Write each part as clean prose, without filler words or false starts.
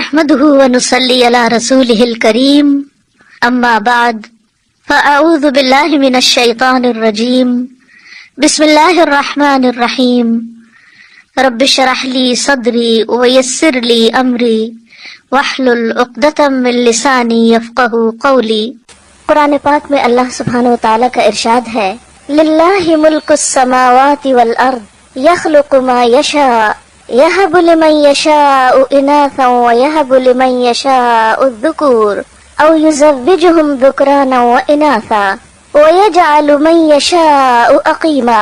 نحمده ونصلي على رسوله الكريم اما بعد فاعوذ بالله من الشيطان الرجيم بسم الله الرحمن الرحيم رب اشرح لي صدري ويسر لي امري واحلل عقدة من لساني يفقهوا قولي۔ قرآن پاک میں اللہ سبحانہ وتعالی کا ارشاد ہے للہ ملک السماوات والارض یخلق ما یشاء یہب لمن یشاء اناثا ویہب لمن یشاء الذکور او یزوجہم ذکرانا واناثا ویجعل من یشاء اقیما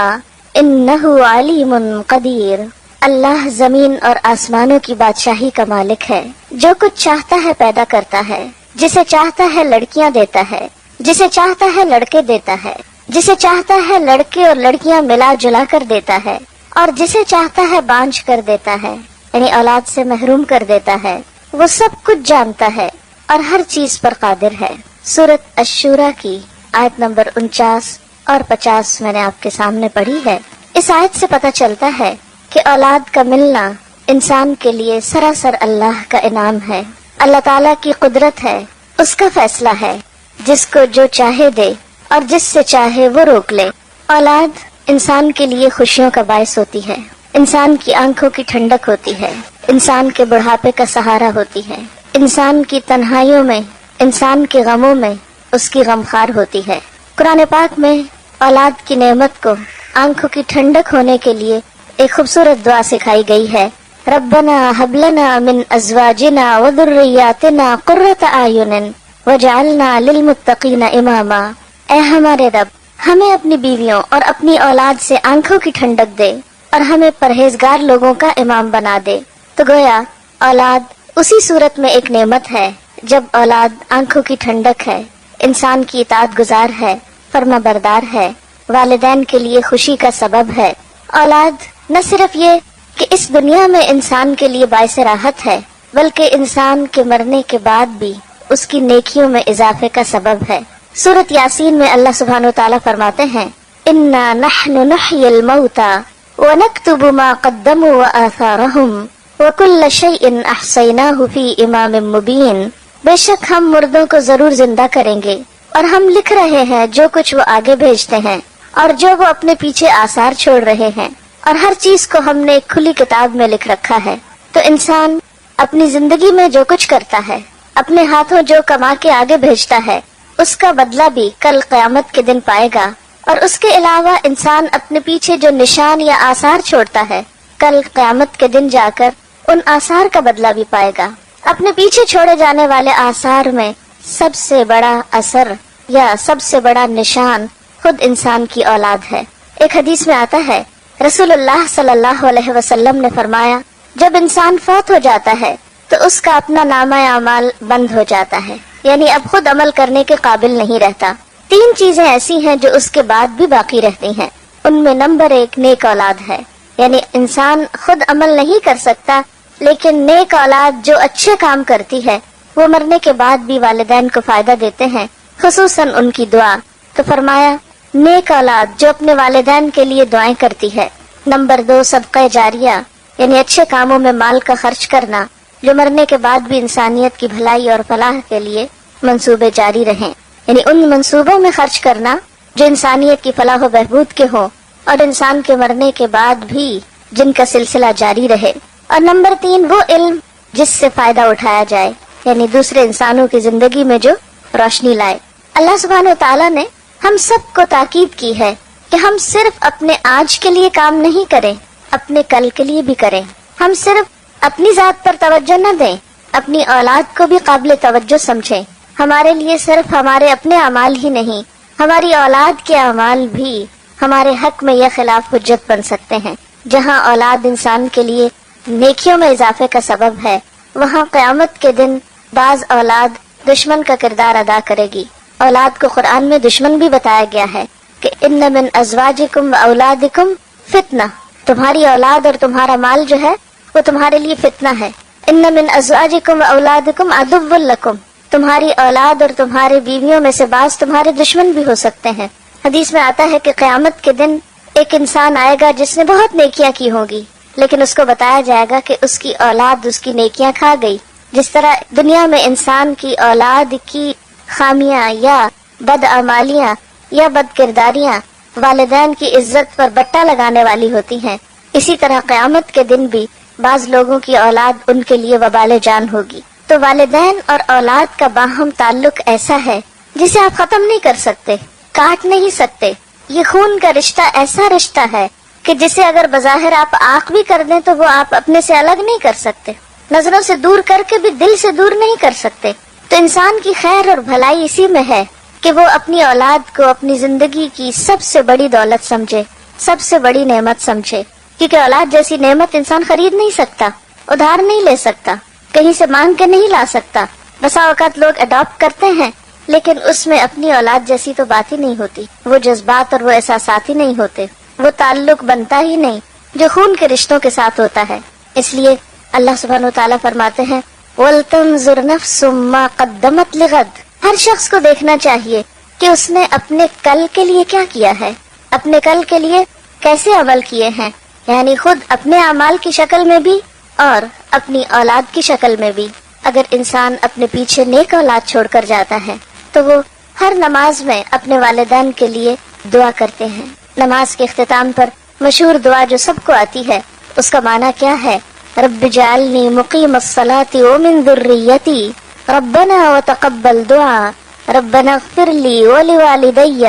انہ علیم قدیر۔ اللہ زمین اور آسمانوں کی بادشاہی کا مالک ہے، جو کچھ چاہتا ہے پیدا کرتا ہے، جسے چاہتا ہے لڑکیاں دیتا ہے، جسے چاہتا ہے لڑکے دیتا ہے، جسے چاہتا ہے لڑکے اور لڑکیاں ملا جلا کر دیتا ہے، اور جسے چاہتا ہے بانجھ کر دیتا ہے، یعنی اولاد سے محروم کر دیتا ہے۔ وہ سب کچھ جانتا ہے اور ہر چیز پر قادر ہے۔ سورۃ الشورى کی آیت نمبر 49 اور 50 میں نے آپ کے سامنے پڑھی ہے۔ اس آیت سے پتہ چلتا ہے کہ اولاد کا ملنا انسان کے لیے سراسر اللہ کا انعام ہے، اللہ تعالیٰ کی قدرت ہے، اس کا فیصلہ ہے، جس کو جو چاہے دے اور جس سے چاہے وہ روک لے۔ اولاد انسان کے لیے خوشیوں کا باعث ہوتی ہے، انسان کی آنکھوں کی ٹھنڈک ہوتی ہے، انسان کے بڑھاپے کا سہارا ہوتی ہے، انسان کی تنہائیوں میں، انسان کے غموں میں اس کی غمخوار ہوتی ہے۔ قرآن پاک میں اولاد کی نعمت کو آنکھوں کی ٹھنڈک ہونے کے لیے ایک خوبصورت دعا سکھائی گئی ہے، ربنا ہب لنا من ازواجنا وذریاتنا قرۃ اعین وجعلنا للمتقین اماما۔ اے ہمارے رب، ہمیں اپنی بیویوں اور اپنی اولاد سے آنکھوں کی ٹھنڈک دے اور ہمیں پرہیزگار لوگوں کا امام بنا دے۔ تو گویا اولاد اسی صورت میں ایک نعمت ہے جب اولاد آنکھوں کی ٹھنڈک ہے، انسان کی اطاعت گزار ہے، فرما بردار ہے، والدین کے لیے خوشی کا سبب ہے۔ اولاد نہ صرف یہ کہ اس دنیا میں انسان کے لیے باعث راحت ہے، بلکہ انسان کے مرنے کے بعد بھی اس کی نیکیوں میں اضافے کا سبب ہے۔ سورۃ یاسین میں اللہ سبحانہ وتعالی فرماتے ہیں انا نحن نحیی الموتى ونکتب ما قدموا وآثارهم وکل شیء احصیناہ فی امام مبین۔ بے شک ہم مردوں کو ضرور زندہ کریں گے اور ہم لکھ رہے ہیں جو کچھ وہ آگے بھیجتے ہیں اور جو وہ اپنے پیچھے آثار چھوڑ رہے ہیں، اور ہر چیز کو ہم نے ایک کھلی کتاب میں لکھ رکھا ہے۔ تو انسان اپنی زندگی میں جو کچھ کرتا ہے، اپنے ہاتھوں جو کما کے آگے بھیجتا ہے، اس کا بدلہ بھی کل قیامت کے دن پائے گا، اور اس کے علاوہ انسان اپنے پیچھے جو نشان یا آثار چھوڑتا ہے، کل قیامت کے دن جا کر ان آثار کا بدلہ بھی پائے گا۔ اپنے پیچھے چھوڑے جانے والے آثار میں سب سے بڑا اثر یا سب سے بڑا نشان خود انسان کی اولاد ہے۔ ایک حدیث میں آتا ہے رسول اللہ صلی اللہ علیہ وسلم نے فرمایا جب انسان فوت ہو جاتا ہے تو اس کا اپنا نامہ اعمال بند ہو جاتا ہے، یعنی اب خود عمل کرنے کے قابل نہیں رہتا۔ 3 چیزیں ایسی ہیں جو اس کے بعد بھی باقی رہتی ہیں، ان میں نمبر 1 نیک اولاد ہے، یعنی انسان خود عمل نہیں کر سکتا، لیکن نیک اولاد جو اچھے کام کرتی ہے وہ مرنے کے بعد بھی والدین کو فائدہ دیتے ہیں، خصوصاً ان کی دعا۔ تو فرمایا نیک اولاد جو اپنے والدین کے لیے دعائیں کرتی ہے۔ نمبر 2 صدقہ جاریہ، یعنی اچھے کاموں میں مال کا خرچ کرنا جو مرنے کے بعد بھی انسانیت کی بھلائی اور فلاح کے لیے منصوبے جاری رہیں، یعنی ان منصوبوں میں خرچ کرنا جو انسانیت کی فلاح و بہبود کے ہوں اور انسان کے مرنے کے بعد بھی جن کا سلسلہ جاری رہے۔ اور نمبر 3 وہ علم جس سے فائدہ اٹھایا جائے، یعنی دوسرے انسانوں کی زندگی میں جو روشنی لائے۔ اللہ سبحانہ وتعالی نے ہم سب کو تاکید کی ہے کہ ہم صرف اپنے آج کے لیے کام نہیں کریں، اپنے کل کے لیے بھی کریں۔ ہم صرف اپنی ذات پر توجہ نہ دیں، اپنی اولاد کو بھی قابل توجہ سمجھیں۔ ہمارے لیے صرف ہمارے اپنے اعمال ہی نہیں، ہماری اولاد کے اعمال بھی ہمارے حق میں یہ خلاف حجت بن سکتے ہیں۔ جہاں اولاد انسان کے لیے نیکیوں میں اضافے کا سبب ہے، وہاں قیامت کے دن بعض اولاد دشمن کا کردار ادا کرے گی۔ اولاد کو قرآن میں دشمن بھی بتایا گیا ہے کہ ان من ازواجکم و اولادکم فتنہ، تمہاری اولاد اور تمہارا مال جو ہے وہ تمہارے لیے فتنہ ہے۔ ان من ازواجکم و اولادکم عدو لکم، تمہاری اولاد اور تمہاری بیویوں میں سے بعض تمہارے دشمن بھی ہو سکتے ہیں۔ حدیث میں آتا ہے کہ قیامت کے دن ایک انسان آئے گا جس نے بہت نیکیاں کی ہوں گی، لیکن اس کو بتایا جائے گا کہ اس کی اولاد اس کی نیکیاں کھا گئی، جس طرح دنیا میں انسان کی اولاد کی خامیاں یا بدعمالیاں یا بد کرداریاں والدین کی عزت پر بٹا لگانے والی ہوتی ہیں، اسی طرح قیامت کے دن بھی بعض لوگوں کی اولاد ان کے لیے وبال جان ہوگی۔ تو والدین اور اولاد کا باہم تعلق ایسا ہے جسے آپ ختم نہیں کر سکتے، کاٹ نہیں سکتے۔ یہ خون کا رشتہ ایسا رشتہ ہے کہ جسے اگر بظاہر آپ آنکھ بھی کر دیں تو وہ آپ اپنے سے الگ نہیں کر سکتے، نظروں سے دور کر کے بھی دل سے دور نہیں کر سکتے۔ تو انسان کی خیر اور بھلائی اسی میں ہے کہ وہ اپنی اولاد کو اپنی زندگی کی سب سے بڑی دولت سمجھے، سب سے بڑی نعمت سمجھے، کیونکہ اولاد جیسی نعمت انسان خرید نہیں سکتا، ادھار نہیں لے سکتا، کہیں سے مانگ کے نہیں لا سکتا۔ بسا اوقات لوگ اڈاپٹ کرتے ہیں لیکن اس میں اپنی اولاد جیسی تو بات ہی نہیں ہوتی، وہ جذبات اور وہ احساسات ہی نہیں ہوتے، وہ تعلق بنتا ہی نہیں جو خون کے رشتوں کے ساتھ ہوتا ہے۔ اس لیے اللہ سبحانہ وتعالیٰ فرماتے ہیں وَلْتَنظُرْ نَفْسٌ مَّا قَدَّمَتْ لِغَدٍ، ہر شخص کو دیکھنا چاہیے کہ اس نے اپنے کل کے لیے کیا کیا ہے، اپنے کل کے لیے کیسے عمل کیے ہیں، یعنی خود اپنے اعمال کی شکل میں بھی اور اپنی اولاد کی شکل میں بھی۔ اگر انسان اپنے پیچھے نیک اولاد چھوڑ کر جاتا ہے تو وہ ہر نماز میں اپنے والدین کے لیے دعا کرتے ہیں۔ نماز کے اختتام پر مشہور دعا جو سب کو آتی ہے، اس کا معنی کیا ہے؟ رب اجعلنی مقیم الصلاة ومن ذریتی ربنا وتقبل دعا ربنا اغفر لی ولوالدی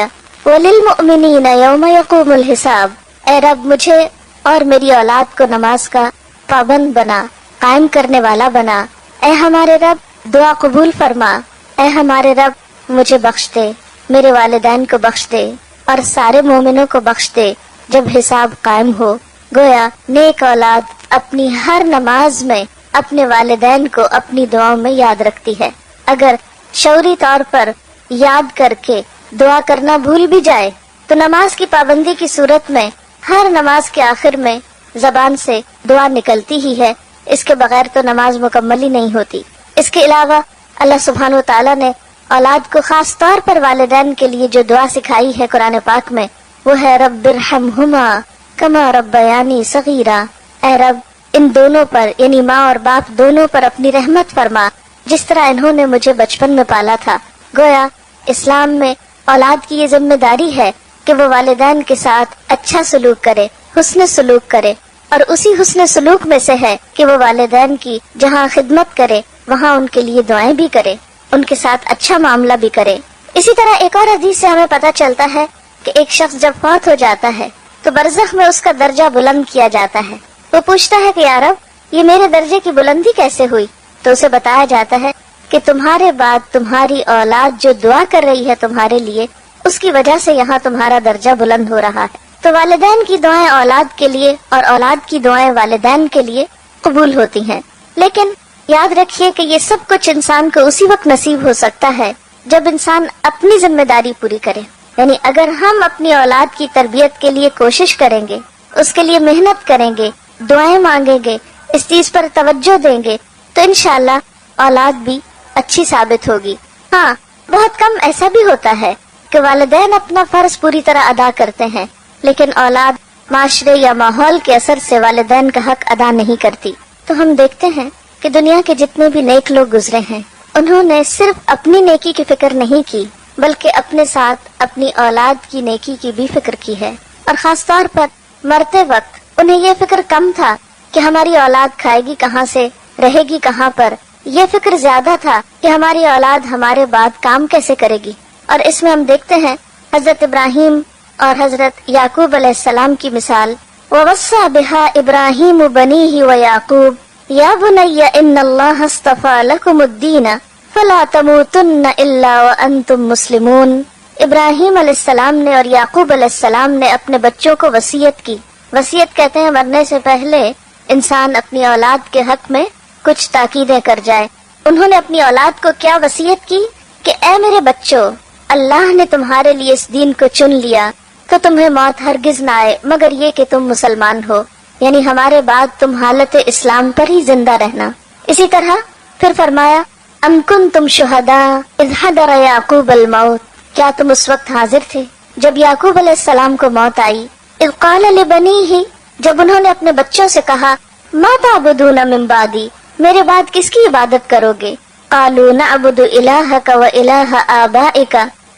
وللمؤمنین یوم یقوم الحساب۔ اے رب مجھے اور میری اولاد کو نماز کا پابند بنا، قائم کرنے والا بنا۔ اے ہمارے رب دعا قبول فرما، اے ہمارے رب مجھے بخش دے، میرے والدین کو بخش دے اور سارے مومنوں کو بخش دے جب حساب قائم ہو۔ گویا نیک اولاد اپنی ہر نماز میں اپنے والدین کو اپنی دعاؤں میں یاد رکھتی ہے۔ اگر شعوری طور پر یاد کر کے دعا کرنا بھول بھی جائے تو نماز کی پابندی کی صورت میں ہر نماز کے آخر میں زبان سے دعا نکلتی ہی ہے، اس کے بغیر تو نماز مکمل ہی نہیں ہوتی۔ اس کے علاوہ اللہ سبحانہ و تعالیٰ نے اولاد کو خاص طور پر والدین کے لیے جو دعا سکھائی ہے قرآن پاک میں، وہ ہے رب ارحمہما کما ربیانی صغیرا۔ اے رب ان دونوں پر یعنی ماں اور باپ دونوں پر اپنی رحمت فرما جس طرح انہوں نے مجھے بچپن میں پالا تھا۔ گویا اسلام میں اولاد کی یہ ذمہ داری ہے کہ وہ والدین کے ساتھ اچھا سلوک کرے، حسن سلوک کرے، اور اسی حسن سلوک میں سے ہے کہ وہ والدین کی جہاں خدمت کرے وہاں ان کے لیے دعائیں بھی کرے، ان کے ساتھ اچھا معاملہ بھی کرے۔ اسی طرح ایک اور حدیث سے ہمیں پتہ چلتا ہے کہ ایک شخص جب فوت ہو جاتا ہے تو برزخ میں اس کا درجہ بلند کیا جاتا ہے۔ وہ پوچھتا ہے کہ یا رب یہ میرے درجے کی بلندی کیسے ہوئی؟ تو اسے بتایا جاتا ہے کہ تمہارے بعد تمہاری اولاد جو دعا کر رہی ہے تمہارے لیے، اس کی وجہ سے یہاں تمہارا درجہ بلند ہو رہا ہے۔ تو والدین کی دعائیں اولاد کے لیے اور اولاد کی دعائیں والدین کے لیے قبول ہوتی ہیں، لیکن یاد رکھیے کہ یہ سب کچھ انسان کو اسی وقت نصیب ہو سکتا ہے جب انسان اپنی ذمہ داری پوری کرے۔ یعنی اگر ہم اپنی اولاد کی تربیت کے لیے کوشش کریں گے، اس کے لیے محنت کریں گے، دعائیں مانگیں گے، اس چیز پر توجہ دیں گے تو انشاءاللہ اولاد بھی اچھی ثابت ہوگی۔ ہاں، بہت کم ایسا بھی ہوتا ہے کہ والدین اپنا فرض پوری طرح ادا کرتے ہیں لیکن اولاد معاشرے یا ماحول کے اثر سے والدین کا حق ادا نہیں کرتی۔ تو ہم دیکھتے ہیں کہ دنیا کے جتنے بھی نیک لوگ گزرے ہیں انہوں نے صرف اپنی نیکی کی فکر نہیں کی بلکہ اپنے ساتھ اپنی اولاد کی نیکی کی بھی فکر کی ہے، اور خاص طور پر مرتے وقت انہیں یہ فکر کم تھا کہ ہماری اولاد کھائے گی کہاں سے، رہے گی کہاں پر، یہ فکر زیادہ تھا کہ ہماری اولاد ہمارے بعد کام کیسے کرے گی۔ اور اس میں ہم دیکھتے ہیں حضرت ابراہیم اور حضرت یعقوب علیہ السلام کی مثال، وَوَصَّى بِهَا إِبْرَاهِيمُ بَنِيهِ وَيَعْقُوبُ يَا بُنَيَّ إِنَّ اللَّهَ اصْطَفَى لَكُمُ الدِّينَ فَلَا تَمُوتُنَّ إِلَّا وَأَنْتُمْ مُسْلِمُونَ۔ ابراہیم علیہ السلام نے اور یعقوب علیہ السلام نے اپنے بچوں کو وصیت کی۔ وصیت کہتے ہیں مرنے سے پہلے انسان اپنی اولاد کے حق میں کچھ تاکیدیں کر جائے۔ انہوں نے اپنی اولاد کو کیا وصیت کی کہ اے میرے بچوں، اللہ نے تمہارے لیے اس دین کو چن لیا تو تمہیں موت ہرگز نہ آئے مگر یہ کہ تم مسلمان ہو، یعنی ہمارے بعد تم حالت اسلام پر ہی زندہ رہنا۔ اسی طرح پھر فرمایا ام کنتم شہداء اذ حضر یعقوب الموت، کیا تم اس وقت حاضر تھے جب یعقوب علیہ السلام کو موت آئی، اذ قال لبنیہ، جب انہوں نے اپنے بچوں سے کہا ما تعبدون من بعدی، میرے بعد کس کی عبادت کرو گے؟ قالوا نعبد الہک و الہ آبائک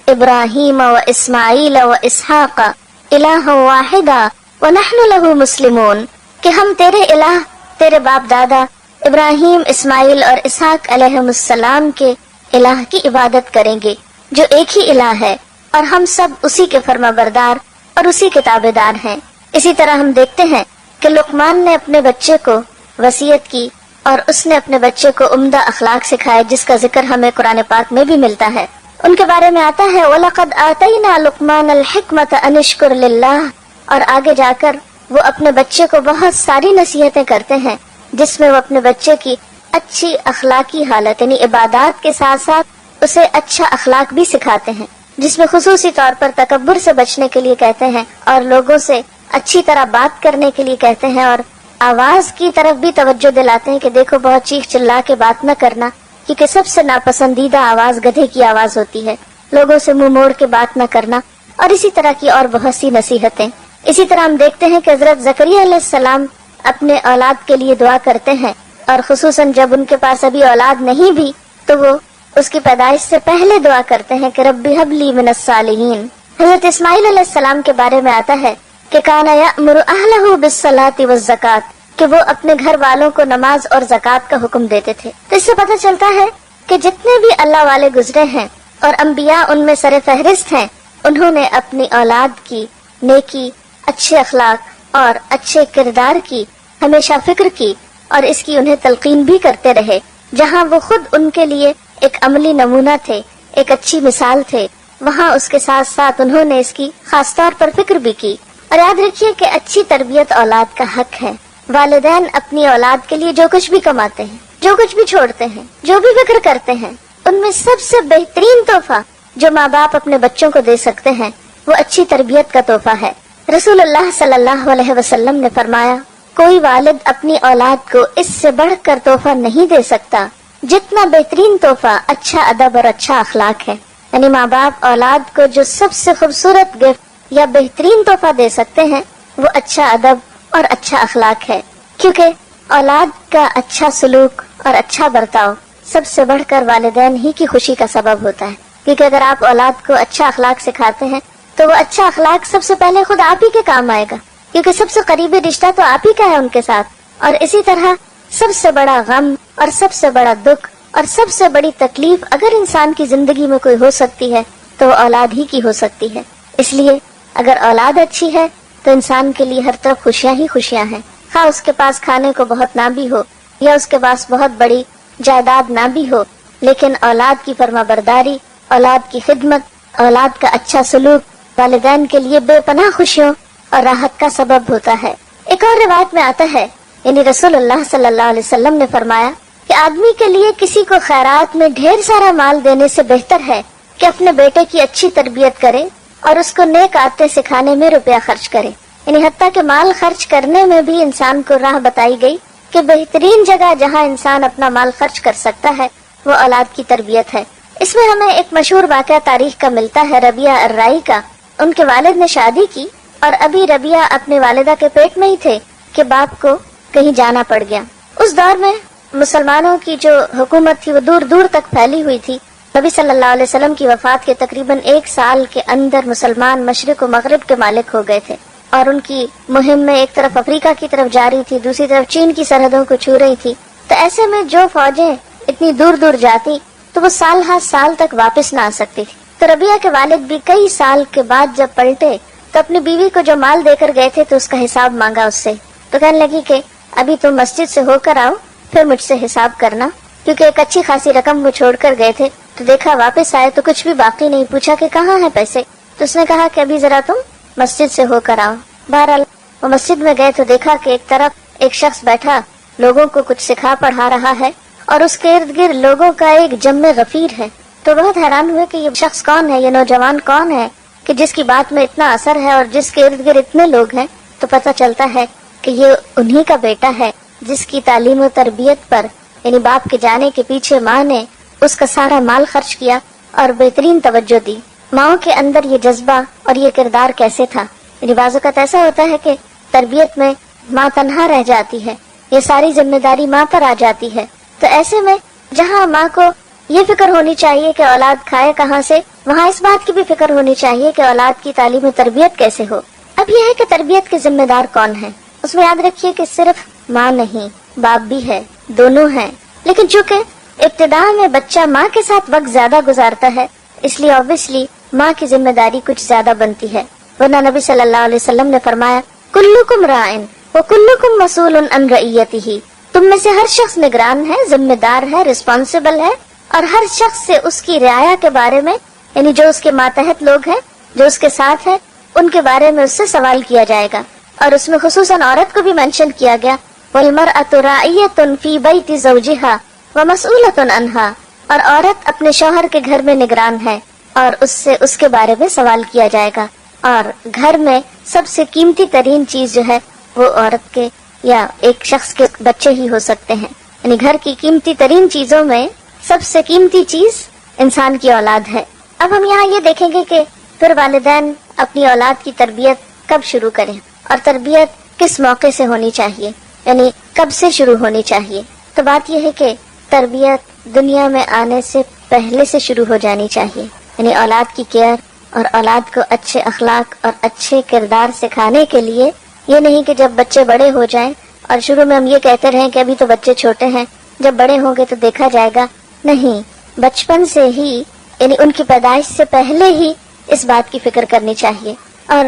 ابراہیم و اسماعیل و اسحاق الہ واحدا ونحن له مسلمون، کہ ہم تیرے الہ، تیرے باپ دادا ابراہیم، اسماعیل اور اسحاق علیہ السلام کے الہ کی عبادت کریں گے جو ایک ہی الہ ہے، اور ہم سب اسی کے فرما بردار اور اسی کے تابع دار ہیں۔ اسی طرح ہم دیکھتے ہیں کہ لقمان نے اپنے بچے کو وصیت کی اور اس نے اپنے بچے کو عمدہ اخلاق سکھائے، جس کا ذکر ہمیں قرآن پاک میں بھی ملتا ہے۔ ان کے بارے میں آتا ہے وَلَقَدْ آتَيْنَا لُقْمَانَ الْحِكْمَةَ أَنِ اشْكُرْ لِلَّهِ، اور آگے جا کر وہ اپنے بچے کو بہت ساری نصیحتیں کرتے ہیں، جس میں وہ اپنے بچے کی اچھی اخلاقی حالت یعنی عبادات کے ساتھ ساتھ اسے اچھا اخلاق بھی سکھاتے ہیں، جس میں خصوصی طور پر تکبر سے بچنے کے لیے کہتے ہیں اور لوگوں سے اچھی طرح بات کرنے کے لیے کہتے ہیں، اور آواز کی طرف بھی توجہ دلاتے ہیں کہ دیکھو بہت چیخ چلا کے بات نہ کرنا، کیونکہ سب سے ناپسندیدہ آواز گدھے کی آواز ہوتی ہے، لوگوں سے منہ موڑ کے بات نہ کرنا، اور اسی طرح کی اور بہت سی نصیحتیں۔ اسی طرح ہم دیکھتے ہیں کہ حضرت زکریا علیہ السلام اپنے اولاد کے لیے دعا کرتے ہیں، اور خصوصاً جب ان کے پاس ابھی اولاد نہیں بھی تو وہ اس کی پیدائش سے پہلے دعا کرتے ہیں کہ رب ہب لی من الصالحین۔ حضرت اسماعیل علیہ السلام کے بارے میں آتا ہے کہ کان یأمر اہلہ بالصلاۃ والزکاۃ، کہ وہ اپنے گھر والوں کو نماز اور زکوٰۃ کا حکم دیتے تھے۔ تو اس سے پتہ چلتا ہے کہ جتنے بھی اللہ والے گزرے ہیں اور انبیاء ان میں سر فہرست ہیں، انہوں نے اپنی اولاد کی نیکی، اچھے اخلاق اور اچھے کردار کی ہمیشہ فکر کی، اور اس کی انہیں تلقین بھی کرتے رہے، جہاں وہ خود ان کے لیے ایک عملی نمونہ تھے، ایک اچھی مثال تھے، وہاں اس کے ساتھ ساتھ انہوں نے اس کی خاص طور پر فکر بھی کی۔ اور یاد رکھیے کہ اچھی تربیت اولاد کا حق ہے۔ والدین اپنی اولاد کے لیے جو کچھ بھی کماتے ہیں، جو کچھ بھی چھوڑتے ہیں، جو بھی فکر کرتے ہیں، ان میں سب سے بہترین تحفہ جو ماں باپ اپنے بچوں کو دے سکتے ہیں وہ اچھی تربیت کا تحفہ ہے۔ رسول اللہ صلی اللہ علیہ وسلم نے فرمایا، کوئی والد اپنی اولاد کو اس سے بڑھ کر تحفہ نہیں دے سکتا جتنا بہترین تحفہ اچھا ادب اور اچھا اخلاق ہے۔ یعنی ماں باپ اولاد کو جو سب سے خوبصورت گفٹ یا بہترین تحفہ دے سکتے ہیں وہ اچھا ادب اور اچھا اخلاق ہے، کیونکہ اولاد کا اچھا سلوک اور اچھا برتاؤ سب سے بڑھ کر والدین ہی کی خوشی کا سبب ہوتا ہے۔ کیونکہ اگر آپ اولاد کو اچھا اخلاق سکھاتے ہیں تو وہ اچھا اخلاق سب سے پہلے خود آپ ہی کے کام آئے گا، کیونکہ سب سے قریبی رشتہ تو آپ ہی کا ہے ان کے ساتھ۔ اور اسی طرح سب سے بڑا غم اور سب سے بڑا دکھ اور سب سے بڑی تکلیف اگر انسان کی زندگی میں کوئی ہو سکتی ہے تو وہ اولاد ہی کی ہو سکتی ہے۔ اس لیے اگر اولاد اچھی ہے تو انسان کے لیے ہر طرف خوشیاں ہی خوشیاں ہیں، خواہ اس کے پاس کھانے کو بہت نہ بھی ہو یا اس کے پاس بہت بڑی جائیداد نہ بھی ہو، لیکن اولاد کی فرما برداری، اولاد کی خدمت، اولاد کا اچھا سلوک والدین کے لیے بے پناہ خوشیوں اور راحت کا سبب ہوتا ہے۔ ایک اور روایت میں آتا ہے، یعنی رسول اللہ صلی اللہ علیہ وسلم نے فرمایا کہ آدمی کے لیے کسی کو خیرات میں ڈھیر سارا مال دینے سے بہتر ہے کہ اپنے بیٹے کی اچھی تربیت کرے اور اس کو نیک عادتیں سکھانے میں روپیہ خرچ کرے۔ یعنی حتیٰ کہ مال خرچ کرنے میں بھی انسان کو راہ بتائی گئی کہ بہترین جگہ جہاں انسان اپنا مال خرچ کر سکتا ہے وہ اولاد کی تربیت ہے۔ اس میں ہمیں ایک مشہور واقعہ تاریخ کا ملتا ہے ربیعہ الرائی کا۔ ان کے والد نے شادی کی اور ابھی ربیعہ اپنے والدہ کے پیٹ میں ہی تھے کہ باپ کو کہیں جانا پڑ گیا۔ اس دور میں مسلمانوں کی جو حکومت تھی وہ دور دور تک پھیلی ہوئی تھی۔ نبی صلی اللہ علیہ وسلم کی وفات کے تقریباً 1 سال کے اندر مسلمان مشرق و مغرب کے مالک ہو گئے تھے، اور ان کی مہم میں ایک طرف افریقہ کی طرف جاری تھی، دوسری طرف چین کی سرحدوں کو چھو رہی تھی۔ تو ایسے میں جو فوجیں اتنی دور دور جاتی تو وہ سال ہر سال تک واپس نہ آ سکتی تھی۔ تو ربیعہ کے والد بھی کئی سال کے بعد جب پلٹے تو اپنی بیوی کو جو مال دے کر گئے تھے تو اس کا حساب مانگا اس سے۔ تو کہنے لگی کہ ابھی تم مسجد سے ہو کر آؤ پھر مجھ سے حساب کرنا، کیونکہ ایک اچھی خاصی رقم وہ چھوڑ کر گئے تھے۔ تو دیکھا واپس آئے تو کچھ بھی باقی نہیں، پوچھا کہ کہاں ہیں پیسے، تو اس نے کہا کہ ابھی ذرا تم مسجد سے ہو کر آؤ۔ بہرحال وہ مسجد میں گئے تو دیکھا کہ ایک طرف ایک شخص بیٹھا لوگوں کو کچھ سکھا پڑھا رہا ہے اور اس کے ارد گرد لوگوں کا ایک جم غفیر ہے۔ تو بہت حیران ہوئے کہ یہ شخص کون ہے، یہ نوجوان کون ہے کہ جس کی بات میں اتنا اثر ہے اور جس کے ارد گرد اتنے لوگ ہیں۔ تو پتہ چلتا ہے کہ یہ انہی کا بیٹا ہے جس کی تعلیم و تربیت پر یعنی باپ کے جانے کے پیچھے ماں نے اس کا سارا مال خرچ کیا اور بہترین توجہ دی۔ ماؤں کے اندر یہ جذبہ اور یہ کردار کیسے تھا؟ یعنی بعض اوقات ایسا ہوتا ہے کہ تربیت میں ماں تنہا رہ جاتی ہے، یہ ساری ذمہ داری ماں پر آ جاتی ہے. تو ایسے میں جہاں ماں کو یہ فکر ہونی چاہیے کہ اولاد کھائے کہاں سے، وہاں اس بات کی بھی فکر ہونی چاہیے کہ اولاد کی تعلیم و تربیت کیسے ہو. اب یہ ہے کہ تربیت کے ذمہ دار کون ہیں. اس میں یاد رکھیے کہ صرف ماں نہیں، باپ بھی ہے، دونوں ہیں. لیکن چونکہ ابتدا میں بچہ ماں کے ساتھ وقت زیادہ گزارتا ہے، اس لیے obviously ماں کی ذمہ داری کچھ زیادہ بنتی ہے. ورنہ نبی صلی اللہ علیہ وسلم نے فرمایا کلکم رائن وکلکم مسئول عن رعیتہ، تم میں سے ہر شخص نگران ہے، ذمہ دار ہے، رسپانسبل ہے، اور ہر شخص سے اس کی رعایا کے بارے میں، یعنی جو اس کے ماتحت لوگ ہیں، جو اس کے ساتھ ہیں، ان کے بارے میں اس سے سوال کیا جائے گا. اور اس میں خصوصاً عورت کو بھی مینشن کیا گیا وَالْمَرْأَةُ رَاعِيَةٌ فِي بَيْتِ زَوْجِهَا وَمَسْئُولَةٌ عَنْهَا، اور عورت اپنے شوہر کے گھر میں نگران ہے اور اس سے اس کے بارے میں سوال کیا جائے گا. اور گھر میں سب سے قیمتی ترین چیز جو ہے وہ عورت کے یا ایک شخص کے بچے ہی ہو سکتے ہیں. یعنی گھر کی قیمتی ترین چیزوں میں سب سے قیمتی چیز انسان کی اولاد ہے. اب ہم یہاں یہ دیکھیں گے کہ پھر والدین اپنی اولاد کی تربیت کب شروع کریں اور تربیت کس موقع سے ہونی چاہیے، یعنی کب سے شروع ہونی چاہیے. تو بات یہ ہے کہ تربیت دنیا میں آنے سے پہلے سے شروع ہو جانی چاہیے. یعنی اولاد کی کیئر اور اولاد کو اچھے اخلاق اور اچھے کردار سکھانے کے لیے یہ نہیں کہ جب بچے بڑے ہو جائیں اور شروع میں ہم یہ کہتے رہیں کہ ابھی تو بچے چھوٹے ہیں، جب بڑے ہوں گے تو دیکھا جائے گا. نہیں، بچپن سے ہی، یعنی ان کی پیدائش سے پہلے ہی اس بات کی فکر کرنی چاہیے. اور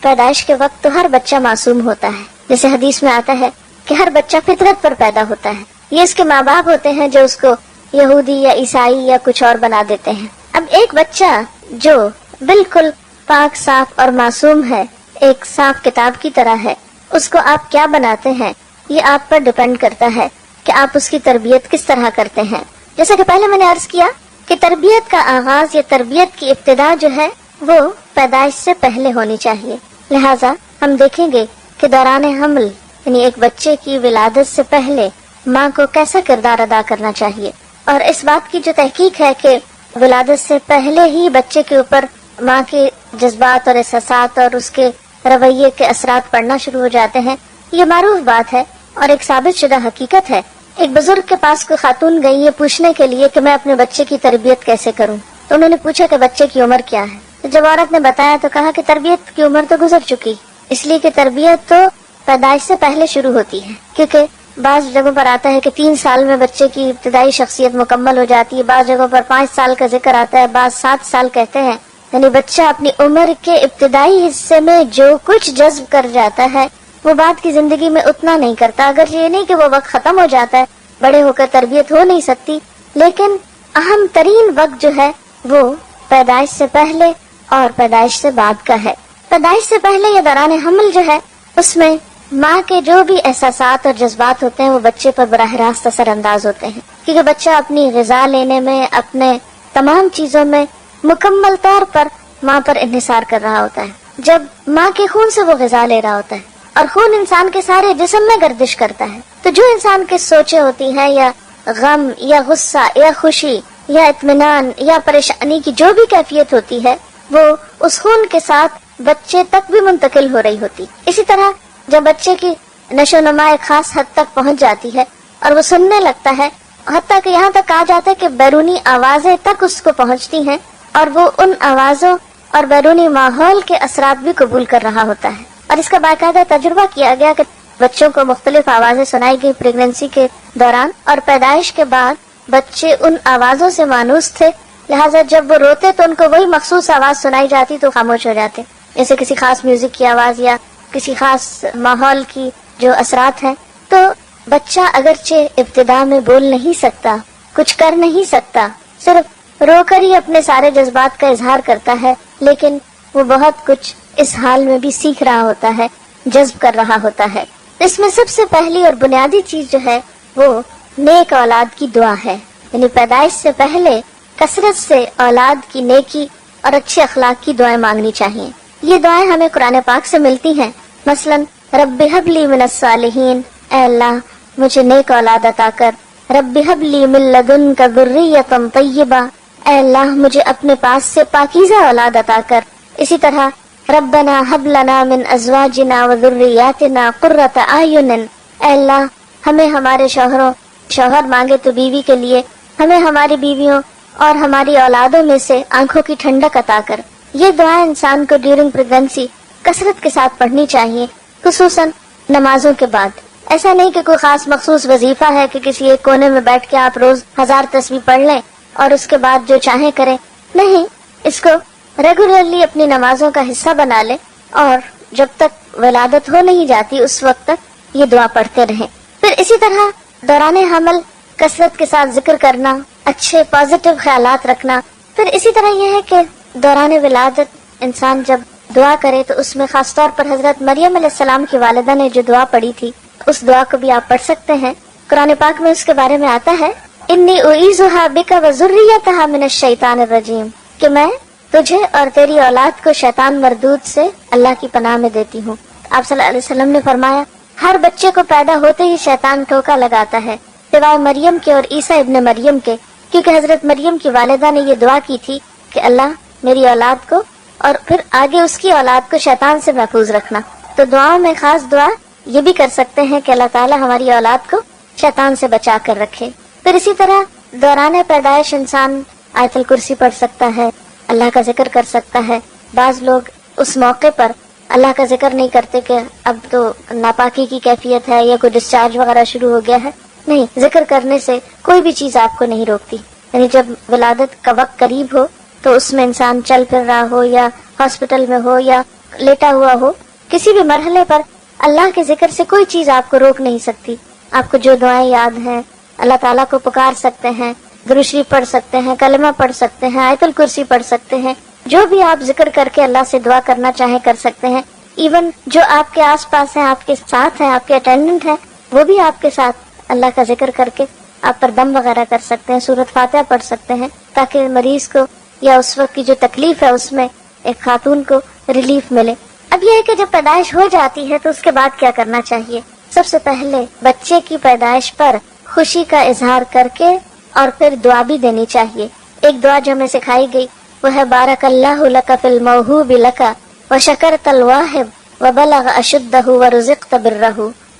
پیدائش کے وقت تو ہر بچہ معصوم ہوتا ہے، جیسے حدیث میں آتا ہے کہ ہر بچہ فطرت پر پیدا ہوتا ہے. یہ اس کے ماں باپ ہوتے ہیں جو اس کو یہودی یا عیسائی یا کچھ اور بنا دیتے ہیں. اب ایک بچہ جو بالکل پاک صاف اور معصوم ہے، ایک صاف کتاب کی طرح ہے، اس کو آپ کیا بناتے ہیں یہ آپ پر ڈیپینڈ کرتا ہے کہ آپ اس کی تربیت کس طرح کرتے ہیں. جیسا کہ پہلے میں نے عرض کیا کہ تربیت کا آغاز یا تربیت کی ابتدا جو ہے وہ پیدائش سے پہلے ہونی چاہیے. لہٰذا ہم دیکھیں گے کہ دوران حمل، یعنی ایک بچے کی ولادت سے پہلے ماں کو کیسا کردار ادا کرنا چاہیے. اور اس بات کی جو تحقیق ہے کہ ولادت سے پہلے ہی بچے کے اوپر ماں کے جذبات اور احساسات اور اس کے رویے کے اثرات پڑنا شروع ہو جاتے ہیں، یہ معروف بات ہے اور ایک ثابت شدہ حقیقت ہے. ایک بزرگ کے پاس کوئی خاتون گئی یہ پوچھنے کے لیے کہ میں اپنے بچے کی تربیت کیسے کروں. تو انہوں نے پوچھا کہ بچے کی عمر کیا ہے. جب عورت نے بتایا تو کہا کہ تربیت کی عمر تو گزر چکی، اس لیے کہ تربیت تو پیدائش سے پہلے شروع ہوتی ہے. کیونکہ بعض جگہوں پر آتا ہے کہ 3 سال میں بچے کی ابتدائی شخصیت مکمل ہو جاتی ہے، بعض جگہوں پر 5 سال کا ذکر آتا ہے، بعض 7 سال کہتے ہیں. یعنی بچہ اپنی عمر کے ابتدائی حصے میں جو کچھ جذب کر جاتا ہے وہ بعد کی زندگی میں اتنا نہیں کرتا. اگر یہ نہیں کہ وہ وقت ختم ہو جاتا ہے، بڑے ہو کر تربیت ہو نہیں سکتی، لیکن اہم ترین وقت جو ہے وہ پیدائش سے پہلے اور پیدائش سے بعد کا ہے. پیدائش سے پہلے یا دوران حمل جو ہے اس میں ماں کے جو بھی احساسات اور جذبات ہوتے ہیں وہ بچے پر براہ راست اثر انداز ہوتے ہیں. کیونکہ بچہ اپنی غذا لینے میں، اپنے تمام چیزوں میں مکمل طور پر ماں پر انحصار کر رہا ہوتا ہے. جب ماں کے خون سے وہ غذا لے رہا ہوتا ہے اور خون انسان کے سارے جسم میں گردش کرتا ہے، تو جو انسان کی سوچیں ہوتی ہیں یا غم یا غصہ یا خوشی یا اطمینان یا پریشانی کی جو بھی کیفیت ہوتی ہے وہ اس خون کے ساتھ بچے تک بھی منتقل ہو رہی ہوتی. اسی طرح جب بچے کی نشو و نما ایک خاص حد تک پہنچ جاتی ہے اور وہ سننے لگتا ہے، حتیٰ کہ یہاں تک کہا جاتا ہے کہ بیرونی آوازیں تک اس کو پہنچتی ہیں اور وہ ان آوازوں اور بیرونی ماحول کے اثرات بھی قبول کر رہا ہوتا ہے. اور اس کا باقاعدہ تجربہ کیا گیا کہ بچوں کو مختلف آوازیں سنائی گئی پریگننسی کے دوران، اور پیدائش کے بعد بچے ان آوازوں سے مانوس تھے. لہٰذا جب وہ روتے تو ان کو وہی مخصوص آواز سنائی جاتی تو خاموش ہو جاتے، جیسے کسی خاص میوزک کی آواز یا کسی خاص ماحول کی جو اثرات ہیں. تو بچہ اگرچہ ابتدا میں بول نہیں سکتا، کچھ کر نہیں سکتا، صرف رو کر ہی اپنے سارے جذبات کا اظہار کرتا ہے، لیکن وہ بہت کچھ اس حال میں بھی سیکھ رہا ہوتا ہے، جذب کر رہا ہوتا ہے. اس میں سب سے پہلی اور بنیادی چیز جو ہے وہ نیک اولاد کی دعا ہے. یعنی پیدائش سے پہلے کثرت سے اولاد کی نیکی اور اچھے اخلاق کی دعائیں مانگنی چاہیے. یہ دعائیں ہمیں قرآن پاک سے ملتی ہیں. مثلا رب ہب لی من الصالحین، اے اللہ مجھے نیک اولاد عطا کر. رب ہب لی من لدنک ذریۃ طیبہ، اے اللہ مجھے اپنے پاس سے پاکیزہ اولاد عطا کر. اسی طرح ربنا ہب لنا من ازواجنا وذریاتنا قرۃ اعین، اے اللہ ہمیں ہمارے شوہر مانگے تو بیوی کے لیے ہمیں ہماری بیویوں اور ہماری اولادوں میں سے آنکھوں کی ٹھنڈک عطا کر. یہ دعا انسان کو ڈیورنگ پریگنسی کثرت کے ساتھ پڑھنی چاہیے، خصوصاً نمازوں کے بعد. ایسا نہیں کہ کوئی خاص مخصوص وظیفہ ہے کہ کسی ایک کونے میں بیٹھ کے آپ روز 1000 تسبیح پڑھ لیں اور اس کے بعد جو چاہیں کریں. نہیں، اس کو ریگولرلی اپنی نمازوں کا حصہ بنا لیں اور جب تک ولادت ہو نہیں جاتی اس وقت تک یہ دعا پڑھتے رہیں. پھر اسی طرح دوران حمل کثرت کے ساتھ ذکر کرنا، اچھے پازیٹیو خیالات رکھنا. پھر اسی طرح یہ ہے کہ دوران ولادت انسان جب دعا کرے تو اس میں خاص طور پر حضرت مریم علیہ السلام کی والدہ نے جو دعا پڑھی تھی اس دعا کو بھی آپ پڑھ سکتے ہیں. قرآن پاک میں اس کے بارے میں آتا ہے انی اعیذھا بک وذریتھا من الشیطان الرجیم، کہ میں تجھے اور تیری اولاد کو شیطان مردود سے اللہ کی پناہ میں دیتی ہوں. آپ صلی اللہ علیہ وسلم نے فرمایا ہر بچے کو پیدا ہوتے ہی شیطان ٹھوکا لگاتا ہے سوائے مریم کے اور عیسیٰ ابن مریم کے، کیونکہ حضرت مریم کی والدہ نے یہ دعا کی تھی کہ اللہ میری اولاد کو اور پھر آگے اس کی اولاد کو شیطان سے محفوظ رکھنا. تو دعاؤں میں خاص دعا یہ بھی کر سکتے ہیں کہ اللہ تعالی ہماری اولاد کو شیطان سے بچا کر رکھے. پھر اسی طرح دوران پیدائش انسان آیت الکرسی پڑھ سکتا ہے، اللہ کا ذکر کر سکتا ہے. بعض لوگ اس موقع پر اللہ کا ذکر نہیں کرتے کہ اب تو ناپاکی کی کیفیت ہے یا کوئی ڈسچارج وغیرہ شروع ہو گیا ہے. نہیں، ذکر کرنے سے کوئی بھی چیز آپ کو نہیں روکتی. یعنی جب ولادت کا وقت قریب ہو تو اس میں انسان چل پھر رہا ہو یا ہاسپٹل میں ہو یا لیٹا ہوا ہو، کسی بھی مرحلے پر اللہ کے ذکر سے کوئی چیز آپ کو روک نہیں سکتی. آپ کو جو دعائیں یاد ہیں اللہ تعالیٰ کو پکار سکتے ہیں، درود شریف پڑھ سکتے ہیں، کلمہ پڑھ سکتے ہیں، آیت الکرسی پڑھ سکتے ہیں، جو بھی آپ ذکر کر کے اللہ سے دعا کرنا چاہیں کر سکتے ہیں. ایون جو آپ کے آس پاس ہیں، آپ کے ساتھ ہیں، آپ کے اٹینڈنٹ ہیں، وہ بھی آپ کے ساتھ اللہ کا ذکر کر کے آپ پر دم وغیرہ کر سکتے ہیں، سورۃ فاتحہ پڑھ سکتے ہیں، تاکہ مریض کو یا اس وقت کی جو تکلیف ہے اس میں ایک خاتون کو ریلیف ملے. اب یہ ہے کہ جب پیدائش ہو جاتی ہے تو اس کے بعد کیا کرنا چاہیے. سب سے پہلے بچے کی پیدائش پر خوشی کا اظہار کر کے اور پھر دعا بھی دینی چاہیے. ایک دعا جو ہمیں سکھائی گئی وہ ہے بارک اللہ لک فی الموہوب لک وشکرت الواہب وبلغ اشدہ ورزقت برہ.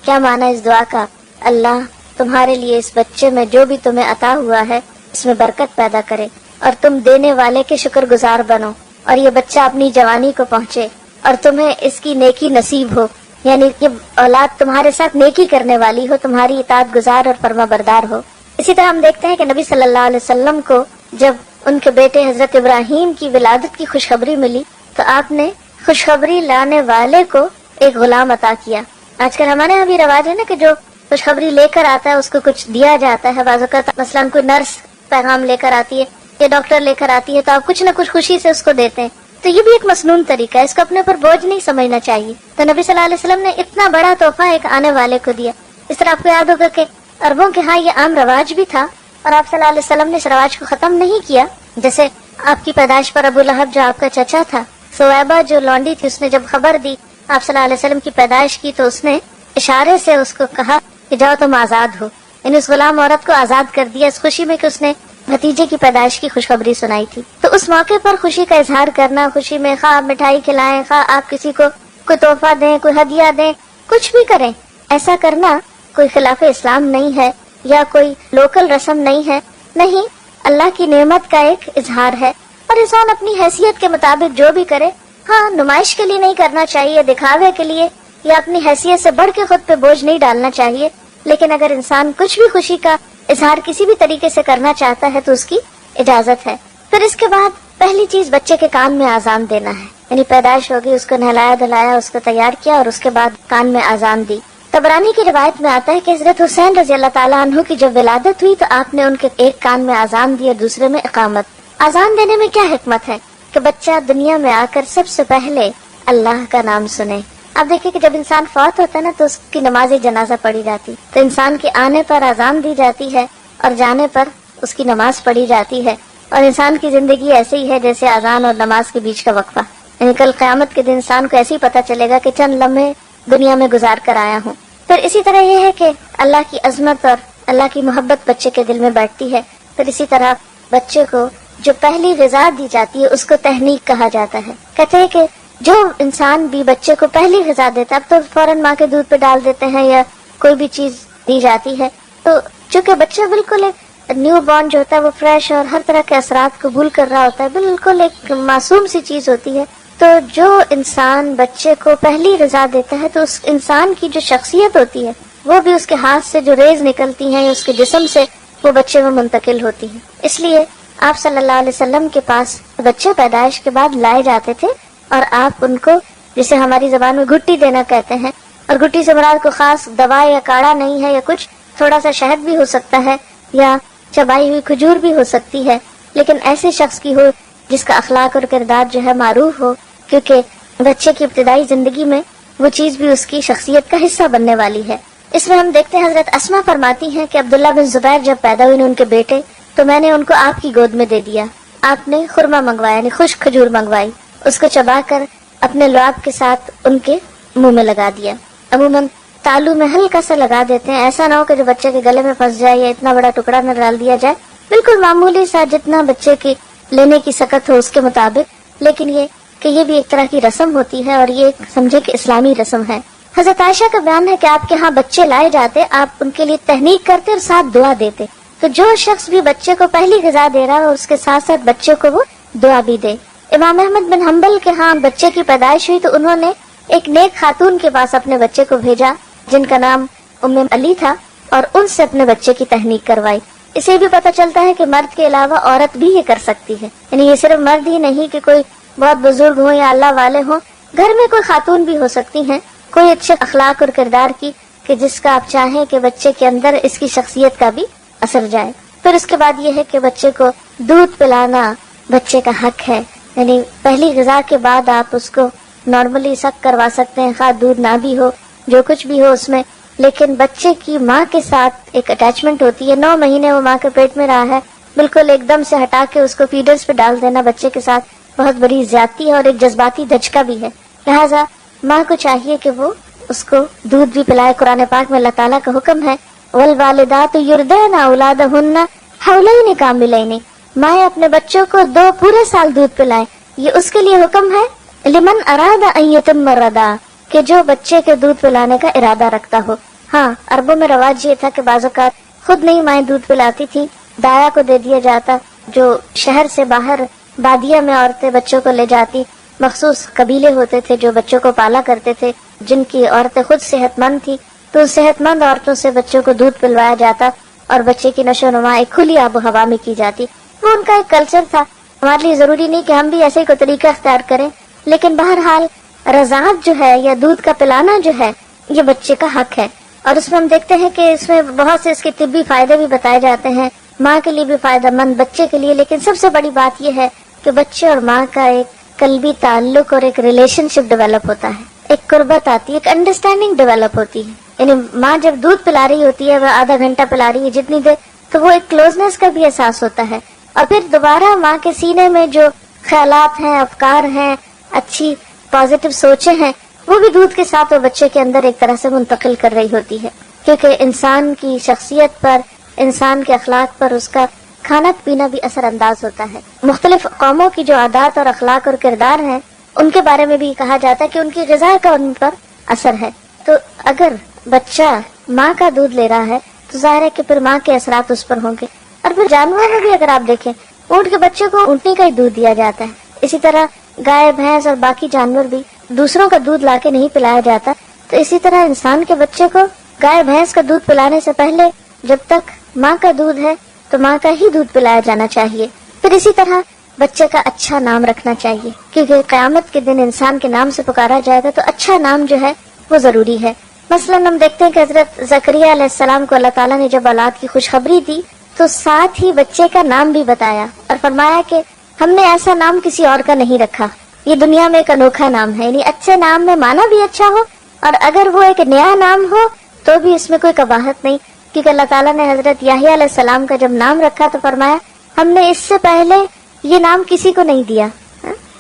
کیا معنی اس دعا کا؟ اللہ تمہارے لیے اس بچے میں جو بھی تمہیں عطا ہوا ہے اس میں برکت پیدا کرے اور تم دینے والے کے شکر گزار بنو اور یہ بچہ اپنی جوانی کو پہنچے اور تمہیں اس کی نیکی نصیب ہو. یعنی یہ اولاد تمہارے ساتھ نیکی کرنے والی ہو، تمہاری اطاعت گزار اور فرما بردار ہو. اسی طرح ہم دیکھتے ہیں کہ نبی صلی اللہ علیہ وسلم کو جب ان کے بیٹے حضرت ابراہیم کی ولادت کی خوشخبری ملی تو آپ نے خوشخبری لانے والے کو ایک غلام عطا کیا. آج کل ہمارے یہاں بھی رواج ہے نا کہ جو خوشخبری لے کر آتا ہے اس کو کچھ دیا جاتا ہے. بعض اوقات مثلاً کوئی نرس پیغام لے کر آتی ہے یا ڈاکٹر لے کر آتی ہے تو آپ کچھ نہ کچھ خوشی سے اس کو دیتے ہیں. تو یہ بھی ایک مسنون طریقہ ہے، اس کو اپنے پر بوجھ نہیں سمجھنا چاہیے. تو نبی صلی اللہ علیہ وسلم نے اتنا بڑا تحفہ ایک آنے والے کو دیا. اس طرح آپ کو یاد ہوگا کہ عربوں کے ہاں یہ عام رواج بھی تھا اور آپ صلی اللہ علیہ وسلم نے اس رواج کو ختم نہیں کیا. جیسے آپ کی پیدائش پر ابو لہب جو آپ کا چچا تھا، سویبہ جو لونڈی تھی، اس نے جب خبر دی آپ صلی اللہ علیہ وسلم کی پیدائش کی تو اس نے اشارے سے اس کو کہا کہ جاؤ تم آزاد ہو. یعنی اس غلام عورت کو آزاد کر دیا اس خوشی میں کہ اس نے بھتیجے کی پیدائش کی خوشخبری سنائی تھی. تو اس موقع پر خوشی کا اظہار کرنا، خوشی میں خواہ آپ مٹھائی کھلائیں، خواہ آپ کسی کو کوئی تحفہ دیں، کوئی ہدیہ دیں، کچھ بھی کریں، ایسا کرنا کوئی خلاف اسلام نہیں ہے یا کوئی لوکل رسم نہیں ہے. نہیں، اللہ کی نعمت کا ایک اظہار ہے اور انسان اپنی حیثیت کے مطابق جو بھی کرے. ہاں، نمائش کے لیے نہیں کرنا چاہیے، دکھاوے کے لیے یا اپنی حیثیت سے بڑھ کے خود پہ بوجھ نہیں ڈالنا چاہیے. لیکن اگر انسان کچھ بھی خوشی کا اظہار کسی بھی طریقے سے کرنا چاہتا ہے تو اس کی اجازت ہے. پھر اس کے بعد پہلی چیز بچے کے کان میں اذان دینا ہے. یعنی پیدائش ہوگی، اس کو نہلایا دھلایا، اس کو تیار کیا اور اس کے بعد کان میں اذان دی. طبرانی کی روایت میں آتا ہے کہ حضرت حسین رضی اللہ تعالیٰ عنہ کی جب ولادت ہوئی تو آپ نے ان کے ایک کان میں اذان دی اور دوسرے میں اقامت. اذان دینے میں کیا حکمت ہے کہ بچہ دنیا میں آ کر سب سے پہلے اللہ کا نام سنے. اب دیکھیں کہ جب انسان فوت ہوتا ہے نا تو اس کی نماز جنازہ پڑھی جاتی، تو انسان کے آنے پر اذان دی جاتی ہے اور جانے پر اس کی نماز پڑھی جاتی ہے. اور انسان کی زندگی ایسے ہی ہے جیسے اذان اور نماز کے بیچ کا وقفہ. یعنی کل قیامت کے دن انسان کو ایسے ہی پتہ چلے گا کہ چند لمحے دنیا میں گزار کر آیا ہوں. پھر اسی طرح یہ ہے کہ اللہ کی عظمت اور اللہ کی محبت بچے کے دل میں بیٹھتی ہے. پھر اسی طرح بچے کو جو پہلی غذا دی جاتی ہے اس کو تحنیک کہا جاتا ہے. کہتے ہیں کہ جو انسان بھی بچے کو پہلی غذا دیتا ہے، اب تو فوراً ماں کے دودھ پہ ڈال دیتے ہیں یا کوئی بھی چیز دی جاتی ہے. تو چونکہ بچہ بالکل ایک نیو بورن جو ہوتا ہے وہ فریش اور ہر طرح کے اثرات قبول کر رہا ہوتا ہے، بالکل ایک معصوم سی چیز ہوتی ہے. تو جو انسان بچے کو پہلی غذا دیتا ہے تو اس انسان کی جو شخصیت ہوتی ہے وہ بھی اس کے ہاتھ سے جو ریز نکلتی ہیں اس کے جسم سے وہ بچے میں منتقل ہوتی ہیں. اس لیے آپ صلی اللہ علیہ وسلم کے پاس بچے پیدائش کے بعد لائے جاتے تھے اور آپ ان کو، جسے ہماری زبان میں گھٹی دینا کہتے ہیں، اور گھٹی سے مراد کو خاص دوا یا کاڑھا نہیں ہے، یا کچھ تھوڑا سا شہد بھی ہو سکتا ہے یا چبائی ہوئی کھجور بھی ہو سکتی ہے، لیکن ایسے شخص کی ہو جس کا اخلاق اور کردار جو ہے معروف ہو، کیونکہ بچے کی ابتدائی زندگی میں وہ چیز بھی اس کی شخصیت کا حصہ بننے والی ہے. اس میں ہم دیکھتے ہیں حضرت اسما فرماتی ہیں کہ عبداللہ بن زبیر جب پیدا ہوئے ان کے بیٹے تو میں نے ان کو آپ کی گود میں دے دیا. آپ نے خرما منگوایا، یعنی خشک کھجور منگوائی، اس کو چبا کر اپنے لعاب کے ساتھ ان کے منہ میں لگا دیا. عموماً تالو میں ہلکا سا لگا دیتے ہیں، ایسا نہ ہو کہ جو بچے کے گلے میں پھنس جائے یا اتنا بڑا ٹکڑا نہ ڈال دیا جائے، بالکل معمولی سا جتنا بچے کی لینے کی سکت ہو اس کے مطابق. لیکن یہ بھی ایک طرح کی رسم ہوتی ہے اور یہ سمجھے کہ اسلامی رسم ہے. حضرت عائشہ کا بیان ہے کہ آپ کے ہاں بچے لائے جاتے، آپ ان کے لیے تہنیک کرتے اور ساتھ دعا دیتے. تو جو شخص بھی بچے کو پہلی غذا دے رہا ہے اور اس کے ساتھ ساتھ بچے کو وہ دعا بھی دے. امام احمد بن حنبل کے ہاں بچے کی پیدائش ہوئی تو انہوں نے ایک نیک خاتون کے پاس اپنے بچے کو بھیجا جن کا نام ام علی تھا، اور ان سے اپنے بچے کی تہنیک کروائی. اسے بھی پتہ چلتا ہے کہ مرد کے علاوہ عورت بھی یہ کر سکتی ہے، یعنی یہ صرف مرد ہی نہیں کہ کوئی بہت بزرگ ہوں یا اللہ والے ہوں، گھر میں کوئی خاتون بھی ہو سکتی ہیں کوئی اچھے اخلاق اور کردار کی کہ جس کا آپ چاہیں کہ بچے کے اندر اس کی شخصیت کا بھی اثر جائے. پھر اس کے بعد یہ ہے کہ بچے کو دودھ پلانا بچے کا حق ہے، یعنی پہلی غذا کے بعد آپ اس کو نارملی سک کروا سکتے ہیں، خواہ دودھ نہ بھی ہو جو کچھ بھی ہو اس میں، لیکن بچے کی ماں کے ساتھ ایک اٹیچمنٹ ہوتی ہے. 9 مہینے وہ ماں کے پیٹ میں رہا ہے، بالکل ایک دم سے ہٹا کے اس کو فیڈرز پہ ڈال دینا بچے کے ساتھ بہت بڑی زیادتی ہے اور ایک جذباتی دھچکا بھی ہے. لہٰذا ماں کو چاہیے کہ وہ اس کو دودھ بھی پلائے. قرآن پاک میں اللہ تعالیٰ کا حکم ہے والوالدات یرضعن اولادہن حولین کاملین، مائیں اپنے بچوں کو 2 پورے سال دودھ پلائیں. یہ اس کے لیے حکم ہے لمن اراد ان یتم الرضاع، کہ جو بچے کے دودھ پلانے کا ارادہ رکھتا ہو. ہاں عربوں میں رواج یہ تھا کہ بعض اوقات خود نہیں مائیں دودھ پلاتی تھی، دایا کو دے دیا جاتا، جو شہر سے باہر بادیہ میں عورتیں بچوں کو لے جاتی. مخصوص قبیلے ہوتے تھے جو بچوں کو پالا کرتے تھے، جن کی عورتیں خود صحت مند تھی، تو صحت مند عورتوں سے بچوں کو دودھ پلوایا جاتا اور بچے کی نشو و نما ایک کھلی آب و ہوا میں کی جاتی. وہ ان کا ایک کلچر تھا. ہمارے لیے ضروری نہیں کہ ہم بھی ایسے کوئی طریقہ اختیار کریں، لیکن بہرحال رضاعت جو ہے یا دودھ کا پلانا جو ہے یہ بچے کا حق ہے. اور اس میں ہم دیکھتے ہیں کہ اس میں بہت سے اس کے طبی فائدے بھی بتائے جاتے ہیں، ماں کے لیے بھی فائدہ مند، بچے کے لیے. لیکن سب سے بڑی بات یہ ہے کہ بچے اور ماں کا ایک قلبی تعلق اور ایک ریلیشن شپ ڈیولپ ہوتا ہے، ایک قربت آتی ہے، ایک انڈرسٹینڈنگ ڈیولپ ہوتی ہے. یعنی ماں جب دودھ پلا رہی ہوتی ہے، وہ آدھا گھنٹہ پلا رہی ہے جتنی دیر، تو وہ ایک کلوزنس کا بھی احساس ہوتا ہے. اور پھر دوبارہ ماں کے سینے میں جو خیالات ہیں، افکار ہیں، اچھی پازیٹیو سوچیں ہیں، وہ بھی دودھ کے ساتھ وہ بچے کے اندر ایک طرح سے منتقل کر رہی ہوتی ہے. کیونکہ انسان کی شخصیت پر، انسان کے اخلاق پر اس کا کھانا پینا بھی اثر انداز ہوتا ہے. مختلف قوموں کی جو عادات اور اخلاق اور کردار ہیں ان کے بارے میں بھی کہا جاتا ہے کہ ان کی غذا کا ان پر اثر ہے. تو اگر بچہ ماں کا دودھ لے رہا ہے تو ظاہر ہے کہ پھر ماں کے اثرات اس پر ہوں گے. اور پھر جانوروں میں بھی اگر آپ دیکھیں، اونٹ کے بچے کو اونٹنی کا ہی دودھ دیا جاتا ہے. اسی طرح گائے، بھینس اور باقی جانور بھی دوسروں کا دودھ لا کے نہیں پلایا جاتا. تو اسی طرح انسان کے بچے کو گائے بھینس کا دودھ پلانے سے پہلے جب تک ماں کا دودھ ہے تو ماں کا ہی دودھ پلایا جانا چاہیے. پھر اسی طرح بچے کا اچھا نام رکھنا چاہیے، کیونکہ قیامت کے دن انسان کے نام سے پکارا جائے گا، تو اچھا نام جو ہے وہ ضروری ہے. مثلاً ہم دیکھتے ہیں کہ حضرت زکریا علیہ السلام کو اللہ تعالیٰ نے جب اولاد کی خوشخبری دی تو ساتھ ہی بچے کا نام بھی بتایا اور فرمایا کہ ہم نے ایسا نام کسی اور کا نہیں رکھا، یہ دنیا میں ایک انوکھا نام ہے. یعنی اچھے نام میں معنی بھی اچھا ہو، اور اگر وہ ایک نیا نام ہو تو بھی اس میں کوئی قباحت نہیں. کیونکہ اللہ تعالیٰ نے حضرت یحییٰ علیہ السلام کا جب نام رکھا تو فرمایا ہم نے اس سے پہلے یہ نام کسی کو نہیں دیا.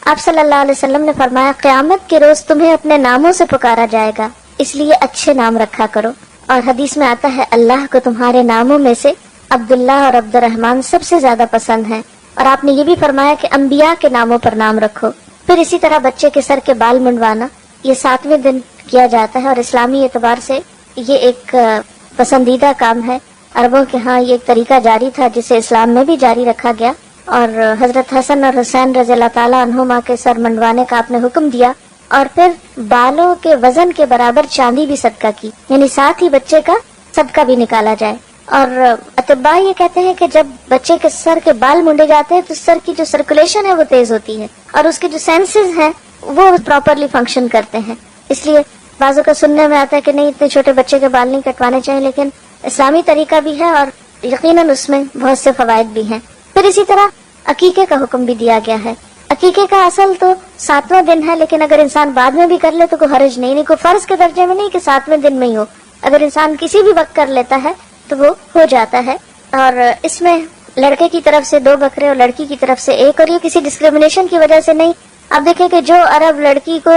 آپ صلی اللہ علیہ وسلم نے فرمایا قیامت کے روز تمہیں اپنے ناموں سے پکارا جائے گا، اس لیے اچھے نام رکھا کرو. اور حدیث میں آتا ہے اللہ کو تمہارے ناموں میں سے عبداللہ اور عبد الرحمن سب سے زیادہ پسند ہیں. اور آپ نے یہ بھی فرمایا کہ انبیاء کے ناموں پر نام رکھو. پھر اسی طرح بچے کے سر کے بال منڈوانا یہ 7ویں دن کیا جاتا ہے، اور اسلامی اعتبار سے یہ ایک پسندیدہ کام ہے. عربوں کے ہاں یہ ایک طریقہ جاری تھا جسے اسلام میں بھی جاری رکھا گیا، اور حضرت حسن اور حسین رضی اللہ تعالیٰ عنہما کے سر منڈوانے کا آپ نے حکم دیا، اور پھر بالوں کے وزن کے برابر چاندی بھی صدقہ کی، یعنی ساتھ ہی بچے کا صدقہ بھی نکالا جائے. اور اطباء یہ کہتے ہیں کہ جب بچے کے سر کے بال مونڈے جاتے ہیں تو سر کی جو سرکولیشن ہے وہ تیز ہوتی ہے، اور اس کے جو سینسز ہیں وہ پراپرلی فنکشن کرتے ہیں. اس لیے بعضوں کا سننے میں آتا ہے کہ نہیں اتنے چھوٹے بچے کے بال نہیں کٹوانے چاہیے، لیکن اسلامی طریقہ بھی ہے اور یقیناً اس میں بہت سے فوائد بھی ہیں. پھر اسی طرح عقیقے کا حکم بھی دیا گیا ہے. عقیقے کا اصل تو 7واں دن ہے، لیکن اگر انسان بعد میں بھی کر لے تو کوئی حرج نہیں، کوئی فرض کے درجے میں نہیں کہ 7ویں دن میں ہی ہو. اگر انسان کسی بھی وقت کر لیتا ہے تو وہ ہو جاتا ہے. اور اس میں لڑکے کی طرف سے 2 بکرے اور لڑکی کی طرف سے 1، اور یہ کسی ڈسکریمنیشن کی وجہ سے نہیں. آپ دیکھیں کہ جو عرب لڑکی کو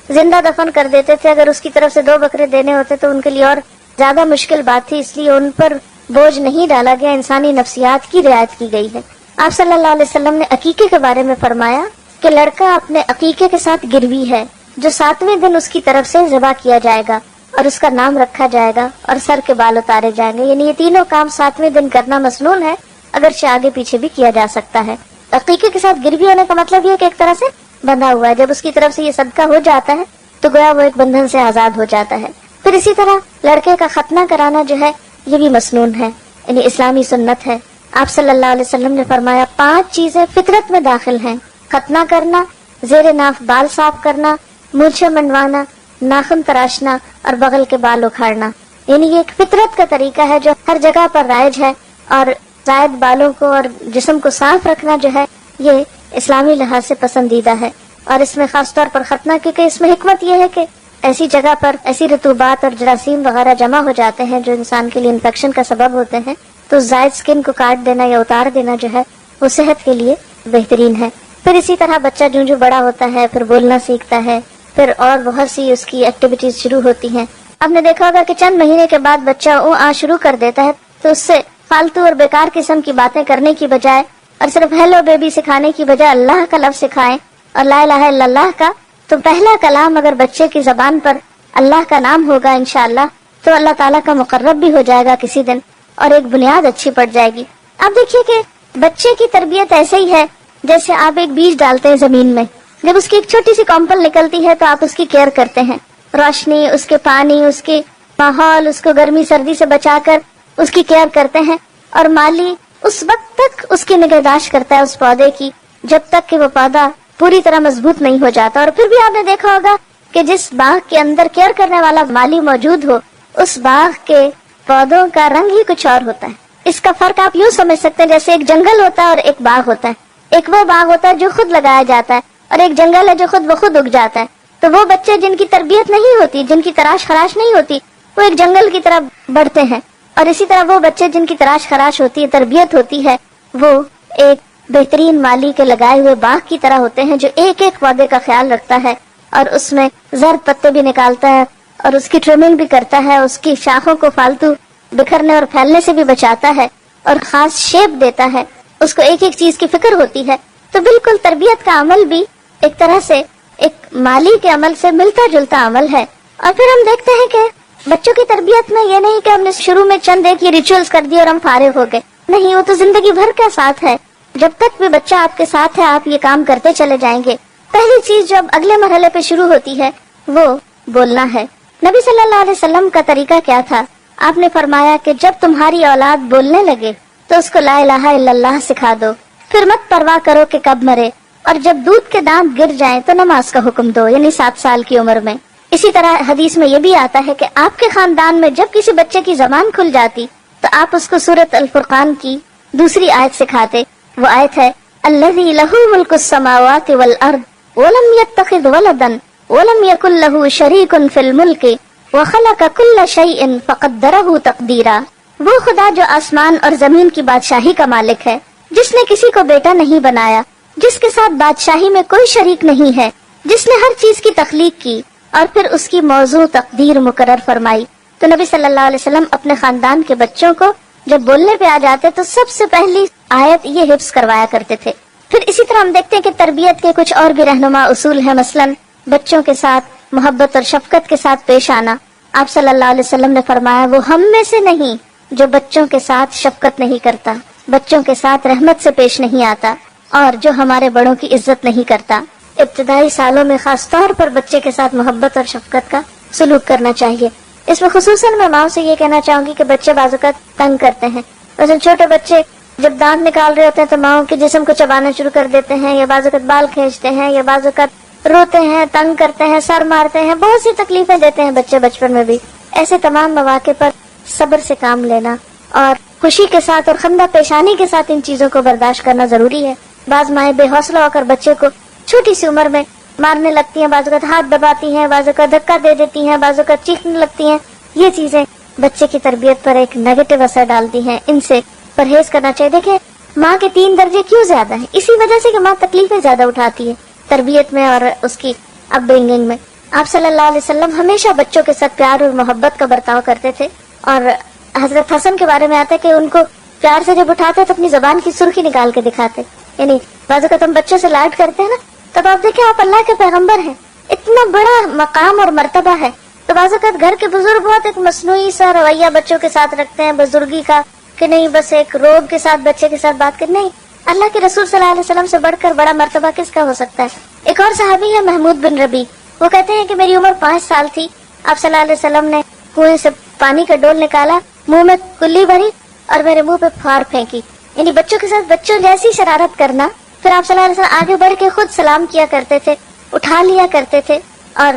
زندہ دفن کر دیتے تھے، اگر اس کی طرف سے 2 بکرے دینے ہوتے تو ان کے لیے اور زیادہ مشکل بات تھی، اس لیے ان پر بوجھ نہیں ڈالا گیا، انسانی نفسیات کی رعایت کی گئی ہے. آپ صلی اللہ علیہ وسلم نے عقیقے کے بارے میں فرمایا کہ لڑکا اپنے عقیقے کے ساتھ گروی ہے، جو 7ویں دن اس کی طرف سے ذبح کیا جائے گا اور اس کا نام رکھا جائے گا اور سر کے بال اتارے جائیں گے. یعنی یہ تینوں کام 7ویں دن کرنا مسنون ہے، اگرچہ آگے پیچھے بھی کیا جا سکتا ہے. عقیقے کے ساتھ گروی ہونے کا مطلب یہ کہ ایک طرح سے بندھا ہوا ہے، جب اس کی طرف سے یہ صدقہ ہو جاتا ہے تو گویا وہ ایک بندھن سے آزاد ہو جاتا ہے. پھر اسی طرح لڑکے کا ختنہ کرانا جو ہے یہ بھی مسنون ہے، یعنی اسلامی سنت ہے. آپ صلی اللہ علیہ وسلم نے فرمایا 5 چیزیں فطرت میں داخل ہیں: ختنہ کرنا، زیر ناف بال صاف کرنا، مونچھیں منڈوانا، ناخن تراشنا اور بغل کے بال اکھاڑنا. یعنی یہ ایک فطرت کا طریقہ ہے جو ہر جگہ پر رائج ہے، اور زائد بالوں کو اور جسم کو صاف رکھنا جو ہے یہ اسلامی لحاظ سے پسندیدہ ہے. اور اس میں خاص طور پر ختنہ، کیونکہ اس میں حکمت یہ ہے کہ ایسی جگہ پر ایسی رطوبات اور جراثیم وغیرہ جمع ہو جاتے ہیں جو انسان کے لیے انفیکشن کا سبب ہوتے ہیں، تو زائد سکن کو کاٹ دینا یا اتار دینا جو ہے وہ صحت کے لیے بہترین ہے. پھر اسی طرح بچہ جو بڑا ہوتا ہے پھر بولنا سیکھتا ہے، پھر اور بہت سی اس کی ایکٹیویٹیز شروع ہوتی ہیں. آپ نے دیکھا ہوگا کہ چند مہینے کے بعد بچہ شروع کر دیتا ہے، تو اس سے فالتو اور بیکار قسم کی باتیں کرنے کی بجائے اور صرف ہیلو بیبی سکھانے کی بجائے اللہ کا لفظ سکھائیں اور لا الہ الا اللہ کا. تو پہلا کلام اگر بچے کی زبان پر اللہ کا نام ہوگا انشاءاللہ تو اللہ تعالیٰ کا مقرب بھی ہو جائے گا کسی دن، اور ایک بنیاد اچھی پڑ جائے گی. آپ دیکھیے کہ بچے کی تربیت ایسے ہی ہے جیسے آپ ایک بیج ڈالتے ہیں زمین میں. جب اس کی ایک چھوٹی سی کمپل نکلتی ہے تو آپ اس کی کیئر کرتے ہیں، روشنی، اس کے پانی، اس کے ماحول، اس کو گرمی سردی سے بچا کر اس کی کیئر کرتے ہیں. اور مالی اس وقت تک اس کی نگہداشت کرتا ہے اس پودے کی جب تک کہ وہ پودا پوری طرح مضبوط نہیں ہو جاتا. اور پھر بھی آپ نے دیکھا ہوگا کہ جس باغ کے اندر کیئر کرنے والا مالی موجود ہو اس باغ کے پودوں کا رنگ ہی کچھ اور ہوتا ہے. اس کا فرق آپ یوں سمجھ سکتے ہیں جیسے ایک جنگل ہوتا ہے اور ایک باغ ہوتا ہے. ایک وہ باغ ہوتا ہے جو خود لگایا جاتا ہے، اور ایک جنگل ہے جو خود بخود اگ جاتا ہے. تو وہ بچے جن کی تربیت نہیں ہوتی، جن کی تراش خراش نہیں ہوتی، وہ ایک جنگل کی طرح بڑھتے ہیں. اور اسی طرح وہ بچے جن کی تراش خراش ہوتی ہے، تربیت ہوتی ہے، وہ ایک بہترین مالی کے لگائے ہوئے باغ کی طرح ہوتے ہیں جو ایک ایک پودے کا خیال رکھتا ہے اور اس میں زرد پتے بھی نکالتا ہے اور اس کی ٹرمنگ بھی کرتا ہے، اس کی شاخوں کو فالتو بکھرنے اور پھیلنے سے بھی بچاتا ہے اور خاص شیپ دیتا ہے. اس کو ایک ایک چیز کی فکر ہوتی ہے. تو بالکل تربیت کا عمل بھی ایک طرح سے ایک مالی کے عمل سے ملتا جلتا عمل ہے. اور پھر ہم دیکھتے ہیں کہ بچوں کی تربیت میں یہ نہیں کہ ہم نے شروع میں چند ایک یہ ریچولز کر دیے اور ہم فارغ ہو گئے. نہیں، وہ تو زندگی بھر کا ساتھ ہے. جب تک بھی بچہ آپ کے ساتھ ہے آپ یہ کام کرتے چلے جائیں گے. پہلی چیز جو اب اگلے مرحلے پہ شروع ہوتی ہے وہ بولنا ہے. نبی صلی اللہ علیہ وسلم کا طریقہ کیا تھا؟ آپ نے فرمایا کہ جب تمہاری اولاد بولنے لگے تو اس کو لا الہ الا اللہ سکھا دو، پھر مت پرواہ کرو کہ کب مرے، اور جب دودھ کے دانت گر جائیں تو نماز کا حکم دو، یعنی 7 سال کی عمر میں. اسی طرح حدیث میں یہ بھی آتا ہے کہ آپ کے خاندان میں جب کسی بچے کی زبان کھل جاتی تو آپ اس کو سورۃ الفرقان کی دوسری آیت سکھاتے. وہ آیت ہے الذی لہ ملک السماوات والارض ولم یتخذ ولدا ولم یکن لہ شریک فی الملک وخلق کل شیء فقدرہ تقدیرا. وہ خدا جو آسمان اور زمین کی بادشاہی کا مالک ہے، جس نے کسی کو بیٹا نہیں بنایا، جس کے ساتھ بادشاہی میں کوئی شریک نہیں ہے، جس نے ہر چیز کی تخلیق کی اور پھر اس کی موضوع تقدیر مقرر فرمائی. تو نبی صلی اللہ علیہ وسلم اپنے خاندان کے بچوں کو جب بولنے پہ آ جاتے تو سب سے پہلی آیت یہ حفظ کروایا کرتے تھے. پھر اسی طرح ہم دیکھتے ہیں کہ تربیت کے کچھ اور بھی رہنما اصول ہیں. مثلا بچوں کے ساتھ محبت اور شفقت کے ساتھ پیش آنا. آپ صلی اللہ علیہ وسلم نے فرمایا وہ ہم میں سے نہیں جو بچوں کے ساتھ شفقت نہیں کرتا، بچوں کے ساتھ رحمت سے پیش نہیں آتا، اور جو ہمارے بڑوں کی عزت نہیں کرتا۔ ابتدائی سالوں میں خاص طور پر بچے کے ساتھ محبت اور شفقت کا سلوک کرنا چاہیے۔ اس میں خصوصاً میں ماؤں سے یہ کہنا چاہوں گی کہ بچے بعض اوقات تنگ کرتے ہیں، مثلا چھوٹے بچے جب دانت نکال رہے ہوتے ہیں تو ماؤں کے جسم کو چبانا شروع کر دیتے ہیں، یا بعض اوقات بال کھینچتے ہیں، یا بعض اوقات روتے ہیں، تنگ کرتے ہیں، سر مارتے ہیں، بہت سی تکلیفیں دیتے ہیں بچے بچپن میں بھی۔ ایسے تمام مواقع پر صبر سے کام لینا اور خوشی کے ساتھ اور خندہ پیشانی کے ساتھ ان چیزوں کو برداشت کرنا ضروری ہے۔ بعض مائیں بے حوصلہ ہو کر بچے کو چھوٹی سی عمر میں مارنے لگتی ہیں، بعض اوقات ہاتھ دباتی ہیں، بعض اوقات دھکا دے دیتی ہیں، بعض اوقات چیخنے لگتی ہیں۔ یہ چیزیں بچے کی تربیت پر ایک نیگیٹو اثر ڈالتی ہیں، ان سے پرہیز کرنا چاہیے۔ دیکھیں ماں کے 3 درجے کیوں زیادہ ہیں؟ اسی وجہ سے کہ ماں تکلیفیں زیادہ اٹھاتی ہے تربیت میں اور اس کی اپ برنگنگ میں۔ آپ صلی اللہ علیہ وسلم ہمیشہ بچوں کے ساتھ پیار اور محبت کا برتاؤ کرتے تھے، اور حضرت حسن کے بارے میں آتا ہے کہ ان کو پیار سے جب اٹھاتے تو اپنی زبان کی سرخی نکال کے دکھاتے۔ یعنی بعض اوقات ہم بچوں سے لاڈ کرتے ہیں نا، تب آپ دیکھیں آپ اللہ کے پیغمبر ہیں، اتنا بڑا مقام اور مرتبہ ہے، تو بعض اوقات گھر کے بزرگ بہت ایک مصنوعی سا رویہ بچوں کے ساتھ رکھتے ہیں بزرگی کا، کہ نہیں بس ایک روب کے ساتھ بچے کے ساتھ بات کریں۔ نہیں، اللہ کے رسول صلی اللہ علیہ وسلم سے بڑھ کر بڑا مرتبہ کس کا ہو سکتا ہے؟ ایک اور صحابی ہے محمود بن ربیع، وہ کہتے ہیں کہ میری عمر 5 سال تھی، آپ صلی اللہ علیہ وسلم نے کنویں سے پانی کا ڈول نکالا، منہ میں کلی بھری اور میرے منہ پہ پھار پھینکی۔ یعنی بچوں کے ساتھ بچوں جیسی شرارت کرنا۔ پھر آپ صلی اللہ علیہ وسلم آگے بڑھ کے خود سلام کیا کرتے تھے، اٹھا لیا کرتے تھے، اور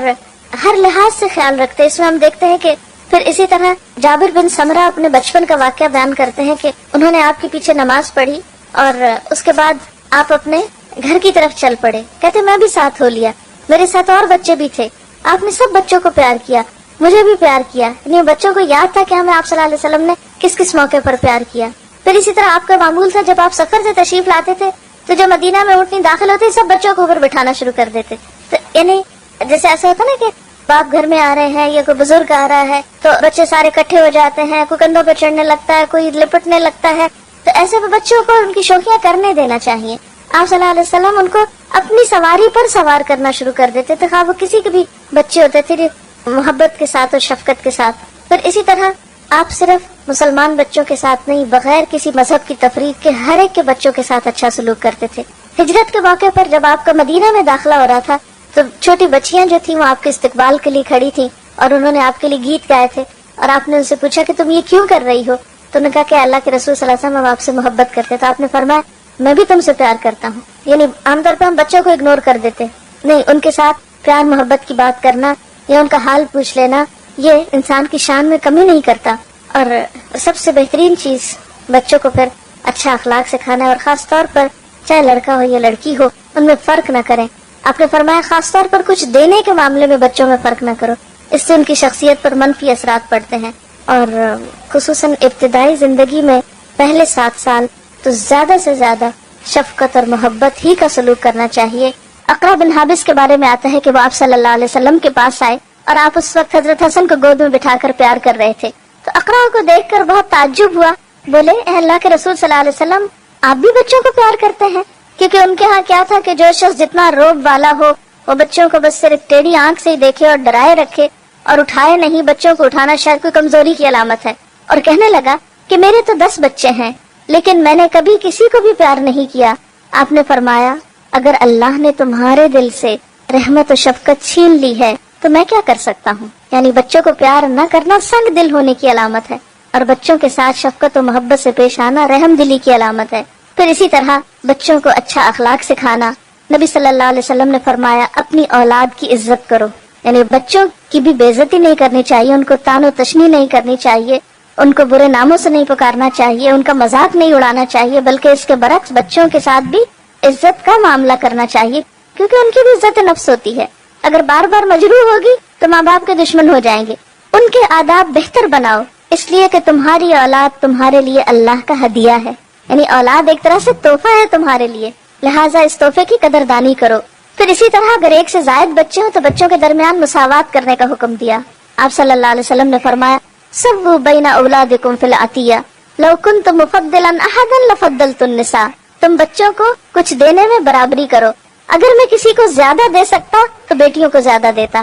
ہر لحاظ سے خیال رکھتے۔ اس میں ہم دیکھتے ہیں کہ پھر اسی طرح جابر بن سمرہ اپنے بچپن کا واقعہ بیان کرتے ہیں کہ انہوں نے آپ کے پیچھے نماز پڑھی اور اس کے بعد آپ اپنے گھر کی طرف چل پڑے، کہتے میں بھی ساتھ ہو لیا، میرے ساتھ اور بچے بھی تھے، آپ نے سب بچوں کو پیار کیا، مجھے بھی پیار کیا۔ یعنی بچوں کو یاد تھا کہ ہمیں آپ صلی اللہ علیہ وسلم نے کس کس موقع پر پیار کیا۔ پھر اسی طرح آپ کا معمول تھا جب آپ سفر سے تشریف لاتے تھے تو جو مدینہ میں اونٹنی داخل ہوتے سب بچوں کو اوپر بٹھانا شروع کر دیتے۔ تو یعنی جیسے ایسا ہوتا نا کہ باپ گھر میں آ رہے ہیں یا کوئی بزرگ آ رہا ہے تو بچے سارے اکٹھے ہو جاتے ہیں، کوئی کندھوں پہ چڑھنے لگتا ہے، کوئی لپٹنے لگتا ہے، تو ایسے میں بچوں کو ان کی شوخیاں کرنے دینا چاہیے۔ آپ صلی اللہ علیہ وسلم ان کو اپنی سواری پر سوار کرنا شروع کر دیتے تھے، خواہ وہ کسی کے بھی بچے ہوتے تھے، محبت کے ساتھ اور شفقت کے ساتھ۔ پھر اسی طرح آپ صرف مسلمان بچوں کے ساتھ نہیں، بغیر کسی مذہب کی تفریق کے ہر ایک کے بچوں کے ساتھ اچھا سلوک کرتے تھے۔ ہجرت کے موقع پر جب آپ کا مدینہ میں داخلہ ہو رہا تھا تو چھوٹی بچیاں جو تھیں وہ آپ کے استقبال کے لیے کھڑی تھیں اور انہوں نے آپ کے لیے گیت گائے تھے، اور آپ نے ان سے پوچھا کہ تم یہ کیوں کر رہی ہو؟ تو انہوں نے کہا کہ اللہ کے رسول صلی اللہ علیہ وسلم ہم آپ سے محبت کرتے، تو آپ نے فرمایا میں بھی تم سے پیار کرتا ہوں۔ یعنی عام طور پہ ہم بچوں کو اگنور کر دیتے، نہیں، ان کے ساتھ پیار محبت کی بات کرنا یا ان کا حال پوچھ لینا یہ انسان کی شان میں کمی نہیں کرتا۔ اور سب سے بہترین چیز بچوں کو پھر اچھا اخلاق سکھانا ہے، اور خاص طور پر چاہے لڑکا ہو یا لڑکی ہو ان میں فرق نہ کریں۔ آپ نے فرمایا خاص طور پر کچھ دینے کے معاملے میں بچوں میں فرق نہ کرو، اس سے ان کی شخصیت پر منفی اثرات پڑتے ہیں، اور خصوصاً ابتدائی زندگی میں پہلے 7 سال تو زیادہ سے زیادہ شفقت اور محبت ہی کا سلوک کرنا چاہیے۔ اقرا بن حابس کے بارے میں آتا ہے کہ وہ آپ صلی اللہ علیہ وسلم کے پاس آئے اور آپ اس وقت حضرت حسن کو گود میں بٹھا کر پیار کر رہے تھے، تو اقرا کو دیکھ کر بہت تعجب ہوا، بولے اے اللہ کے رسول صلی اللہ علیہ وسلم آپ بھی بچوں کو پیار کرتے ہیں؟ کیونکہ ان کے ہاں کیا تھا کہ جو شخص جتنا روب والا ہو وہ بچوں کو بس صرف ٹیڑھی آنکھ سے ہی دیکھے اور ڈرائے رکھے اور اٹھائے نہیں۔ بچوں کو اٹھانا شاید کوئی کمزوری کی علامت ہے، اور کہنے لگا کہ میرے تو 10 بچے ہیں لیکن میں نے کبھی کسی کو بھی پیار نہیں کیا۔ آپ نے فرمایا اگر اللہ نے تمہارے دل سے رحمت و شفقت چھین لی ہے تو میں کیا کر سکتا ہوں؟ یعنی بچوں کو پیار نہ کرنا سنگ دل ہونے کی علامت ہے، اور بچوں کے ساتھ شفقت و محبت سے پیش آنا رحم دلی کی علامت ہے۔ پھر اسی طرح بچوں کو اچھا اخلاق سکھانا، نبی صلی اللہ علیہ وسلم نے فرمایا اپنی اولاد کی عزت کرو، یعنی بچوں کی بھی بے عزتی نہیں کرنی چاہیے، ان کو تان و تشنی نہیں کرنی چاہیے، ان کو برے ناموں سے نہیں پکارنا چاہیے، ان کا مذاق نہیں اڑانا چاہیے، بلکہ اس کے برعکس بچوں کے ساتھ بھی عزت کا معاملہ کرنا چاہیے، کیونکہ ان کی بھی عزت نفس ہوتی ہے۔ اگر بار بار مجروح ہوگی تو ماں باپ کے دشمن ہو جائیں گے۔ ان کے آداب بہتر بناؤ، اس لیے کہ تمہاری اولاد تمہارے لیے اللہ کا ہدیہ ہے، یعنی اولاد ایک طرح سے تحفہ ہے تمہارے لیے، لہٰذا اس تحفے کی قدردانی کرو۔ پھر اسی طرح اگر 1 سے زائد بچے ہوں تو بچوں کے درمیان مساوات کرنے کا حکم دیا۔ آپ صلی اللہ علیہ وسلم نے فرمایا سووا بین اولادکم فی العطیہ لو کنت مفضلا احدا لفضلت النساء، تم بچوں کو کچھ دینے میں برابری کرو، اگر میں کسی کو زیادہ دے سکتا تو بیٹیوں کو زیادہ دیتا۔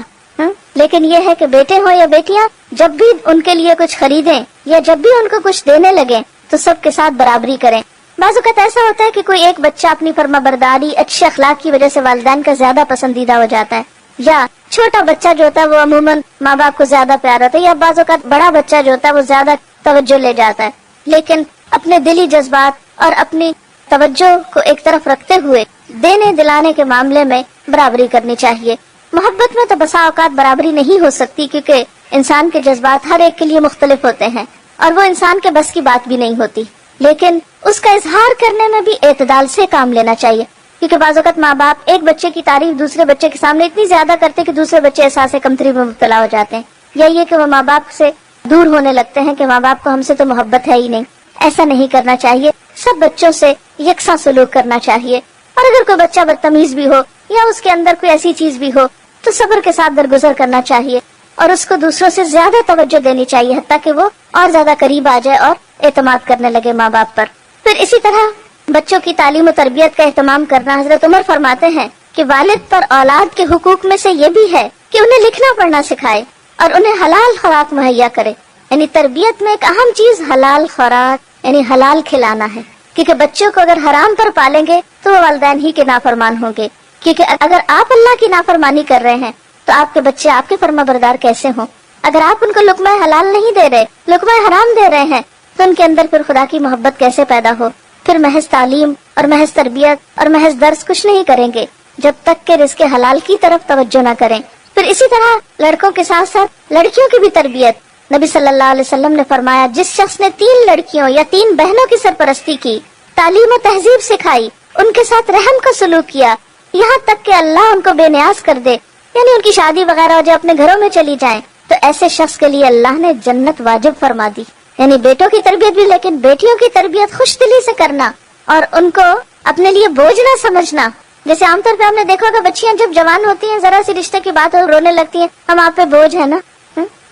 لیکن یہ ہے کہ بیٹے ہوں یا بیٹیاں، جب بھی ان کے لیے کچھ خریدیں یا جب بھی ان کو کچھ دینے لگیں تو سب کے ساتھ برابری کریں۔ بعض اوقات ایسا ہوتا ہے کہ کوئی ایک بچہ اپنی فرما برداری، اچھے اخلاق کی وجہ سے والدین کا زیادہ پسندیدہ ہو جاتا ہے، یا چھوٹا بچہ جو ہوتا ہے وہ عموماً ماں باپ کو زیادہ پیار ہوتا ہے، یا بعض اوقات بڑا بچہ جو ہوتا ہے وہ زیادہ توجہ لے جاتا ہے۔ لیکن اپنے دلی جذبات اور اپنی توجہ کو ایک طرف رکھتے ہوئے دینے دلانے کے معاملے میں برابری کرنی چاہیے۔ محبت میں تو بسا اوقات برابری نہیں ہو سکتی، کیونکہ انسان کے جذبات ہر ایک کے لیے مختلف ہوتے ہیں اور وہ انسان کے بس کی بات بھی نہیں ہوتی، لیکن اس کا اظہار کرنے میں بھی اعتدال سے کام لینا چاہیے، کیونکہ بعض اوقات ماں باپ ایک بچے کی تعریف دوسرے بچے کے سامنے اتنی زیادہ کرتے کہ دوسرے بچے احساس کمتری میں مبتلا ہو جاتے ہیں، یا یہ کہ وہ ماں باپ سے دور ہونے لگتے ہیں کہ ماں باپ کو ہم سے تو محبت ہے ہی نہیں۔ ایسا نہیں کرنا چاہیے، سب بچوں سے یکساں سلوک کرنا چاہیے، اور اگر کوئی بچہ بدتمیز بھی ہو یا اس کے اندر کوئی ایسی چیز بھی ہو تو صبر کے ساتھ درگزر کرنا چاہیے اور اس کو دوسروں سے زیادہ توجہ دینی چاہیے، حتیٰ کہ وہ اور زیادہ قریب آ جائے اور اعتماد کرنے لگے ماں باپ پر۔ پھر اسی طرح بچوں کی تعلیم و تربیت کا اہتمام کرنا، حضرت عمر فرماتے ہیں کہ والد پر اولاد کے حقوق میں سے یہ بھی ہے کہ انہیں لکھنا پڑھنا سکھائے اور انہیں حلال خوراک مہیا کرے، یعنی تربیت میں ایک اہم چیز حلال خوراک یعنی حلال کھلانا ہے، کیونکہ بچوں کو اگر حرام پر پالیں گے تو وہ والدین ہی کے نافرمان ہوں گے، کیونکہ اگر آپ اللہ کی نافرمانی کر رہے ہیں تو آپ کے بچے آپ کے فرما بردار کیسے ہوں؟ اگر آپ ان کو لقمہ حلال نہیں دے رہے، لقمہ حرام دے رہے ہیں، تو ان کے اندر پھر خدا کی محبت کیسے پیدا ہو؟ پھر محض تعلیم اور محض تربیت اور محض درس کچھ نہیں کریں گے جب تک کہ رزق حلال کی طرف توجہ نہ کریں۔ پھر اسی طرح لڑکوں کے ساتھ ساتھ لڑکیوں کی بھی تربیت، نبی صلی اللہ علیہ وسلم نے فرمایا جس شخص نے 3 لڑکیوں یا 3 بہنوں کی سرپرستی کی، تعلیم و تہذیب سکھائی، ان کے ساتھ رحم کا سلوک کیا، یہاں تک کہ اللہ ان کو بے نیاز کر دے، یعنی ان کی شادی وغیرہ جو اپنے گھروں میں چلی جائیں، تو ایسے شخص کے لیے اللہ نے جنت واجب فرما دی۔ یعنی بیٹوں کی تربیت بھی، لیکن بیٹیوں کی تربیت خوش دلی سے کرنا اور ان کو اپنے لیے بوجھ نہ سمجھنا۔ جیسے عام طور پہ ہم نے دیکھا کہ بچیاں جب جوان ہوتی ہیں، ذرا سی رشتے کی بات ہو رونے لگتی ہیں، ہم آپ پہ بوجھ ہے نا،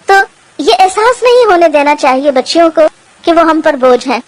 تو یہ احساس نہیں ہونے دینا چاہیے بچیوں کو کہ وہ ہم پر بوجھ ہیں۔